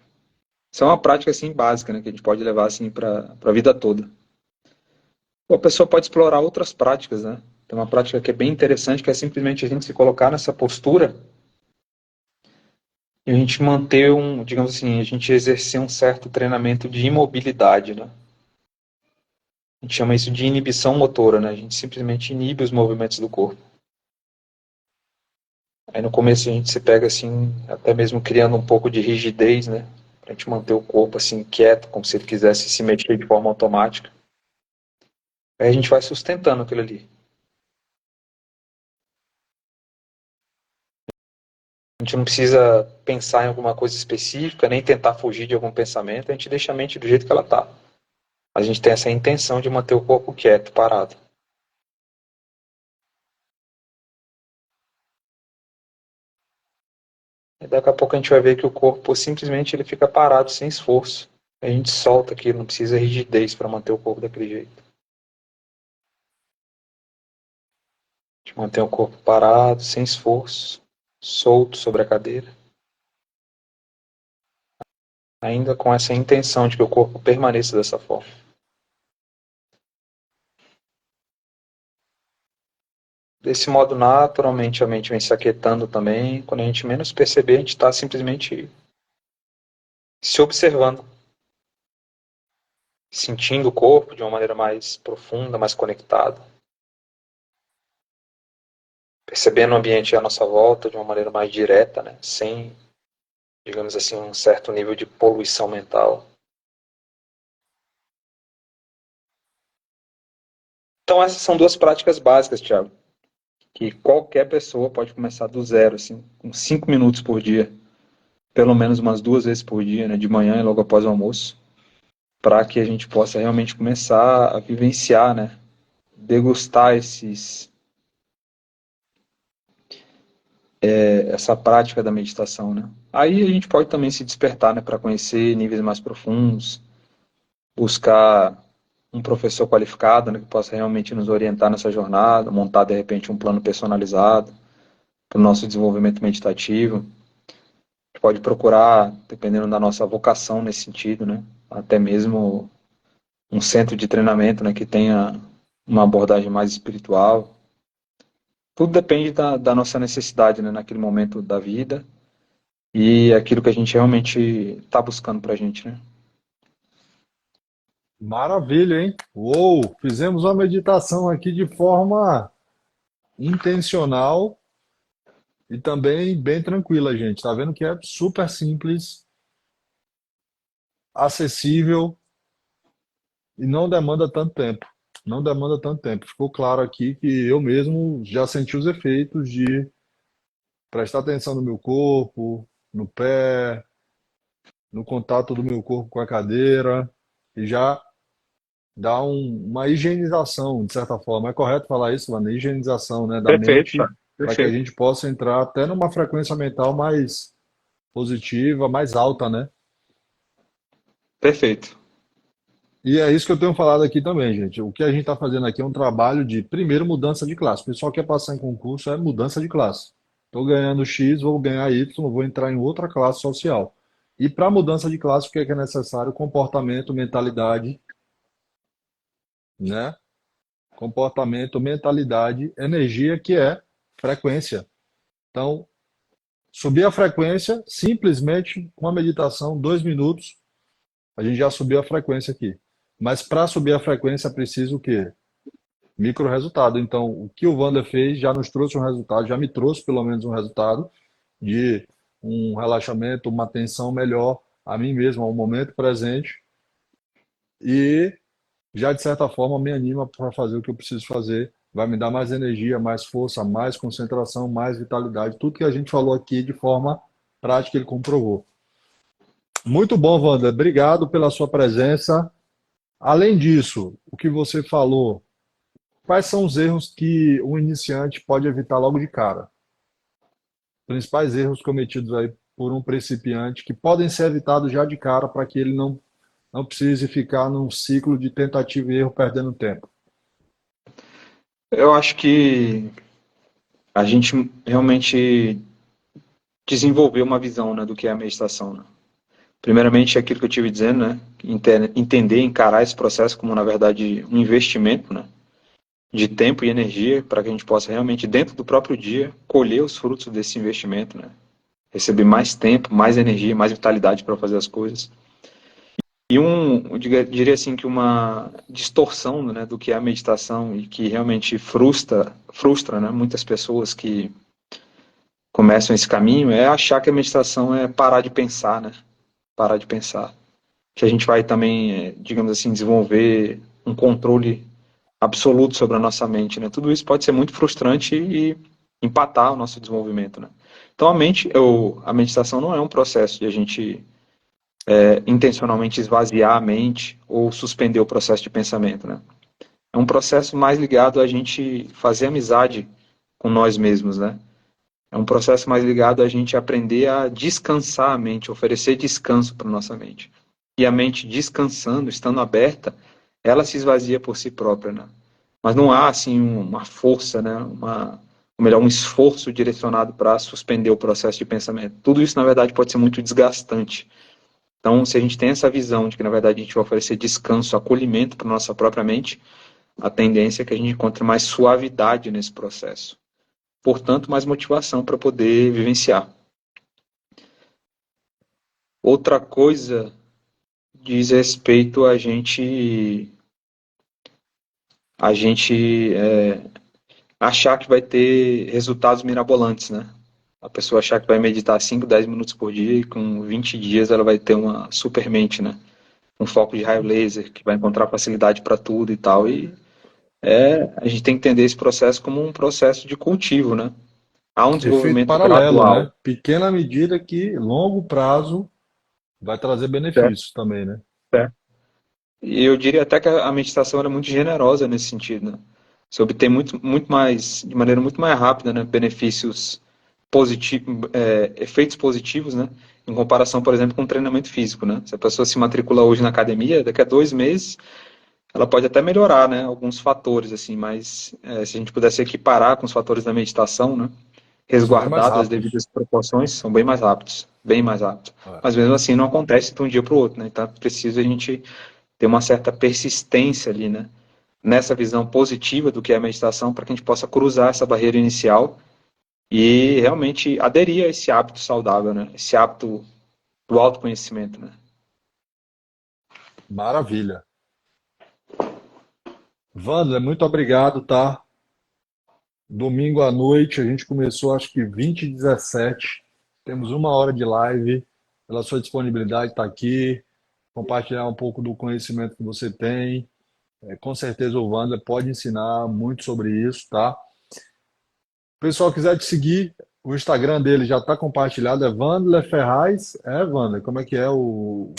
Isso é uma prática assim básica, né, que a gente pode levar assim para a vida toda. Ou a pessoa pode explorar outras práticas, né? Tem uma prática que é bem interessante, que é simplesmente a gente se colocar nessa postura e a gente manter digamos assim, a gente exercer um certo treinamento de imobilidade, né? A gente chama isso de inibição motora, né? A gente simplesmente inibe os movimentos do corpo. Aí no começo a gente se pega assim, até mesmo criando um pouco de rigidez, né? Pra gente manter o corpo assim quieto, como se ele quisesse se mexer de forma automática. Aí a gente vai sustentando aquilo ali. A gente não precisa pensar em alguma coisa específica, nem tentar fugir de algum pensamento, a gente deixa a mente do jeito que ela está. a gente tem essa intenção de manter o corpo quieto, parado. E daqui a pouco a gente vai ver que o corpo simplesmente ele fica parado, sem esforço. A gente solta aqui, não precisa rigidez para manter o corpo daquele jeito. A gente mantém o corpo parado, sem esforço, solto sobre a cadeira. Ainda com essa intenção de que o corpo permaneça dessa forma. Desse modo, naturalmente, a mente vem se aquietando também. Quando a gente menos perceber, a gente está simplesmente se observando, sentindo o corpo de uma maneira mais profunda, mais conectada, percebendo o ambiente à nossa volta de uma maneira mais direta, né? Sem, digamos assim, um certo nível de poluição mental. Então essas são duas práticas básicas, Thiago, que qualquer pessoa pode começar do zero, assim, com 5 minutos por dia, pelo menos umas 2 vezes por dia, né? De manhã e logo após o almoço, para que a gente possa realmente começar a vivenciar, né? Degustar essa prática da meditação, né? Aí a gente pode também se despertar, né, para conhecer níveis mais profundos, buscar um professor qualificado, né, que possa realmente nos orientar nessa jornada, montar de repente um plano personalizado para o nosso desenvolvimento meditativo. A gente pode procurar, dependendo da nossa vocação nesse sentido, né, até mesmo um centro de treinamento, né, que tenha uma abordagem mais espiritual. Tudo depende da nossa necessidade, né, naquele momento da vida e aquilo que a gente realmente está buscando para a gente, né? Maravilha, hein? Uou! Fizemos uma meditação aqui de forma intencional e também bem tranquila, gente. Tá vendo que é super simples, acessível e não demanda tanto tempo. Não demanda tanto tempo. Ficou claro aqui que eu mesmo já senti os efeitos de prestar atenção no meu corpo, no pé, no contato do meu corpo com a cadeira e já dá uma higienização, de certa forma. É correto falar isso, mano? Higienização, né, da Perfeito, mente, cara. para que a Perfeito. gente possa entrar até numa frequência mental mais positiva, mais alta, né? Perfeito. E é isso que eu tenho falado aqui também, gente. O que a gente está fazendo aqui é um trabalho de, primeiro, mudança de classe. O pessoal quer passar em concurso, é mudança de classe. Estou ganhando X, vou ganhar Y, vou entrar em outra classe social. E para mudança de classe, o que é necessário? Comportamento, mentalidade, né? Comportamento, mentalidade, energia, que é frequência. Então, subir a frequência, simplesmente com a meditação, 2 minutos, a gente já subiu a frequência aqui. Mas para subir a frequência, é preciso o quê? Micro resultado. Então, o que o Wander fez já nos trouxe um resultado, já me trouxe pelo menos um resultado de um relaxamento, uma atenção melhor a mim mesmo, ao momento presente. E já de certa forma me anima para fazer o que eu preciso fazer, vai me dar mais energia, mais força, mais concentração, mais vitalidade, tudo que a gente falou aqui de forma prática ele comprovou. Muito bom, Wanda, obrigado pela sua presença. Além disso, o que você falou, quais são os erros que o iniciante pode evitar logo de cara? Principais erros cometidos aí por um principiante que podem ser evitados já de cara para que ele não precise ficar num ciclo de tentativa e erro perdendo tempo. Eu acho que a gente realmente desenvolveu uma visão, né, do que é a meditação, né? Primeiramente, é aquilo que eu tive dizendo, né? Entender, encarar esse processo como, na verdade, um investimento, né? De tempo e energia para que a gente possa realmente, dentro do próprio dia, colher os frutos desse investimento, né? Receber mais tempo, mais energia, mais vitalidade para fazer as coisas. E eu diria assim que uma distorção, né, do que é a meditação e que realmente frustra, né, muitas pessoas que começam esse caminho é achar que a meditação é parar de pensar, né? Parar de pensar. Que a gente vai também, digamos assim, desenvolver um controle absoluto sobre a nossa mente, né? Tudo isso pode ser muito frustrante e empatar o nosso desenvolvimento, né? Então a meditação não é um processo de a gente intencionalmente esvaziar a mente ou suspender o processo de pensamento, né? É um processo mais ligado a gente fazer amizade com nós mesmos, né? É um processo mais ligado a gente aprender a descansar a mente, oferecer descanso para nossa mente. E a mente descansando, estando aberta, ela se esvazia por si própria, né? Mas não há assim uma força, né? Ou melhor, um esforço direcionado para suspender o processo de pensamento. Tudo isso, na verdade, pode ser muito desgastante. Então, se a gente tem essa visão de que, na verdade, a gente vai oferecer descanso, acolhimento para nossa própria mente, a tendência é que a gente encontre mais suavidade nesse processo. Portanto, mais motivação para poder vivenciar. Outra coisa diz respeito a gente achar que vai ter resultados mirabolantes, né? A pessoa achar que vai meditar 5, 10 minutos por dia e com 20 dias ela vai ter uma super mente, né? Um foco de raio laser, que vai encontrar facilidade para tudo e tal. E a gente tem que entender esse processo como um processo de cultivo, né? Há um Efeito desenvolvimento paralelo, gradual. né? Pequena medida que longo prazo vai trazer Certo? benefícios também, né? Certo. E eu diria até que a meditação era muito generosa nesse sentido, né? Você obtém muito mais, de maneira muito mais rápida, né? Benefícios positivos, efeitos positivos, né? Em comparação, por exemplo, com o treinamento físico, né? Se a pessoa se matricula hoje na academia, daqui a 2 meses ela pode até melhorar, né? Alguns fatores, assim, mas se a gente pudesse equiparar com os fatores da meditação, né? São bem mais Resguardadas as rápidos. devidas proporções, são bem mais rápidos, bem mais rápidos. É. Mas mesmo assim não acontece de um dia para o outro, né? Então é preciso a gente ter uma certa persistência ali, né? Nessa visão positiva do que é a meditação, para que a gente possa cruzar essa barreira inicial e realmente aderir a esse hábito saudável, né? Esse hábito do autoconhecimento, né? Maravilha. Wander, muito obrigado, tá? Domingo à noite, a gente começou acho que 20h17. Temos 1 hora de live. Pela sua disponibilidade estar aqui, compartilhar um pouco do conhecimento que você tem. Com certeza o Wander pode ensinar muito sobre isso, tá? O pessoal quiser te seguir, o Instagram dele já está compartilhado, é Wander Ferraz. É, Wander, como é que é o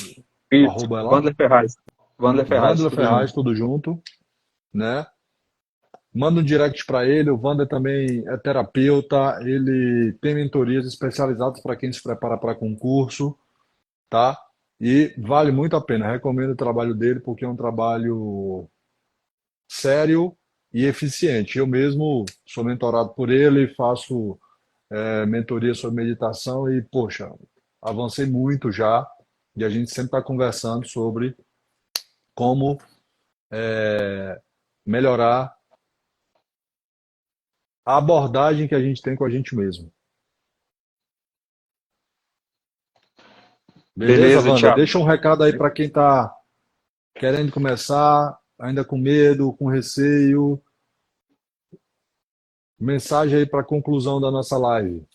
Isso, arroba é lá? Wander Ferraz. Wander Ferraz, Wander tudo junto. Ferraz, tudo junto, né? Manda um direct para ele. O Wander também é terapeuta. Ele tem mentorias especializadas para quem se prepara para concurso, tá? E vale muito a pena. Recomendo o trabalho dele porque é um trabalho sério e eficiente. Eu mesmo sou mentorado por ele, faço mentoria sobre meditação e, poxa, avancei muito já. E a gente sempre está conversando sobre como melhorar a abordagem que a gente tem com a gente mesmo. Beleza, Beleza, Wanda? Thiago. Deixa um recado aí para quem está querendo começar, ainda com medo, com receio. Mensagem aí para a conclusão da nossa live.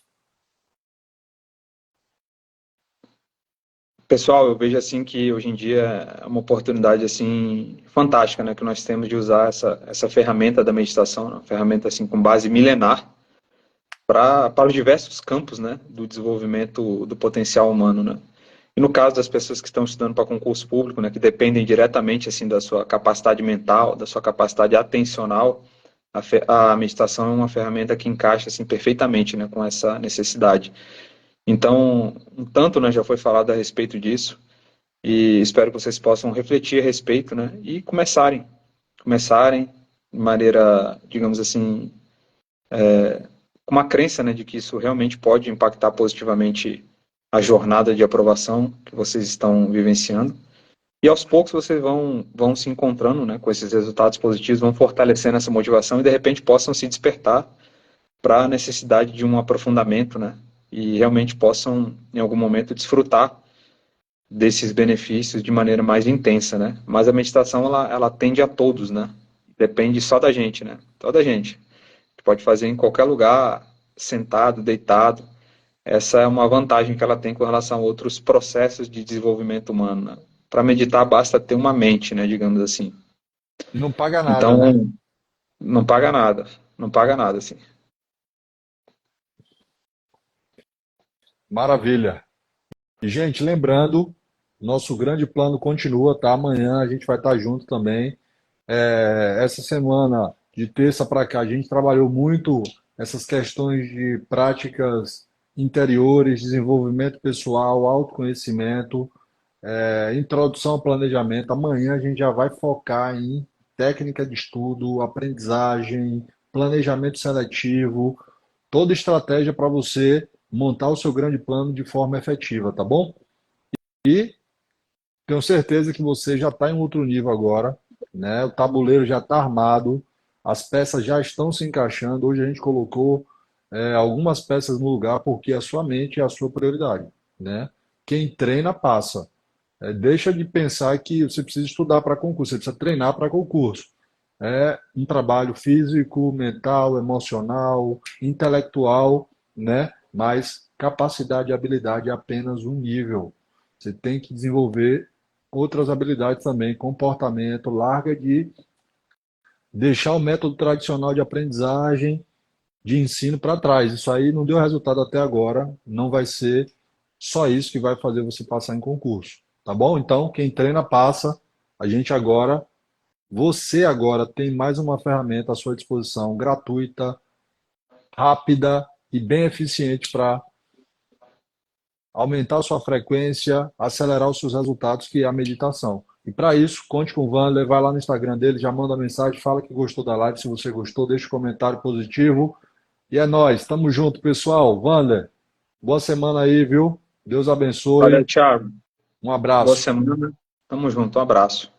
Pessoal, eu vejo assim que hoje em dia é uma oportunidade assim fantástica, né, que nós temos de usar essa ferramenta da meditação, né, uma ferramenta assim com base milenar para os diversos campos, né, do desenvolvimento do potencial humano, né. E no caso das pessoas que estão estudando para concurso público, né, que dependem diretamente assim da sua capacidade mental, da sua capacidade atencional, a meditação é uma ferramenta que encaixa assim perfeitamente, né, com essa necessidade. Então, um tanto, né, já foi falado a respeito disso e espero que vocês possam refletir a respeito, né, e começarem de maneira, digamos assim, com uma crença, né, de que isso realmente pode impactar positivamente a jornada de aprovação que vocês estão vivenciando. E aos poucos vocês vão se encontrando, né, com esses resultados positivos, vão fortalecendo essa motivação e de repente possam se despertar para a necessidade de um aprofundamento, né, e realmente possam em algum momento desfrutar desses benefícios de maneira mais intensa, né? Mas a meditação ela atende a todos, né? Depende só da gente, né? Toda gente. Pode fazer em qualquer lugar, sentado, deitado. Essa é uma vantagem que ela tem com relação a outros processos de desenvolvimento humano, né? Para meditar basta ter uma mente, né, digamos assim. E não paga nada, né? Então, não paga nada, não paga nada, assim. Maravilha. E, gente, lembrando, Nosso grande plano continua, tá? Amanhã a gente vai estar junto também. Essa semana, de terça para cá, a gente trabalhou muito essas questões de práticas interiores, desenvolvimento pessoal, autoconhecimento, introdução ao planejamento. Amanhã a gente já vai focar em técnica de estudo, aprendizagem, planejamento seletivo, toda estratégia para você montar o seu grande plano de forma efetiva, tá bom? E tenho certeza que você já está em outro nível agora, né? O tabuleiro já está armado, as peças já estão se encaixando. Hoje a gente colocou algumas peças no lugar porque a sua mente é a sua prioridade, né? Quem treina passa. Deixa de pensar que você precisa estudar para concurso, você precisa treinar para concurso. É um trabalho físico, mental, emocional, intelectual, né? Mas capacidade e habilidade é apenas um nível. Você tem que desenvolver outras habilidades também, comportamento, larga de deixar o método tradicional de aprendizagem, de ensino para trás. Isso aí não deu resultado até agora, não vai ser só isso que vai fazer você passar em concurso, tá bom? Então, quem treina passa. A gente agora, você agora tem mais uma ferramenta à sua disposição, gratuita, rápida e bem eficiente para aumentar a sua frequência, acelerar os seus resultados, que é a meditação. E para isso, conte com o Wander, vai lá no Instagram dele, já manda mensagem, fala que gostou da live. Se você gostou, deixa um comentário positivo. E é nóis, tamo junto, pessoal. Wander, boa semana aí, viu? Deus Valeu, abençoe. Thiago. Um Boa abraço. semana. Tamo junto. Um abraço.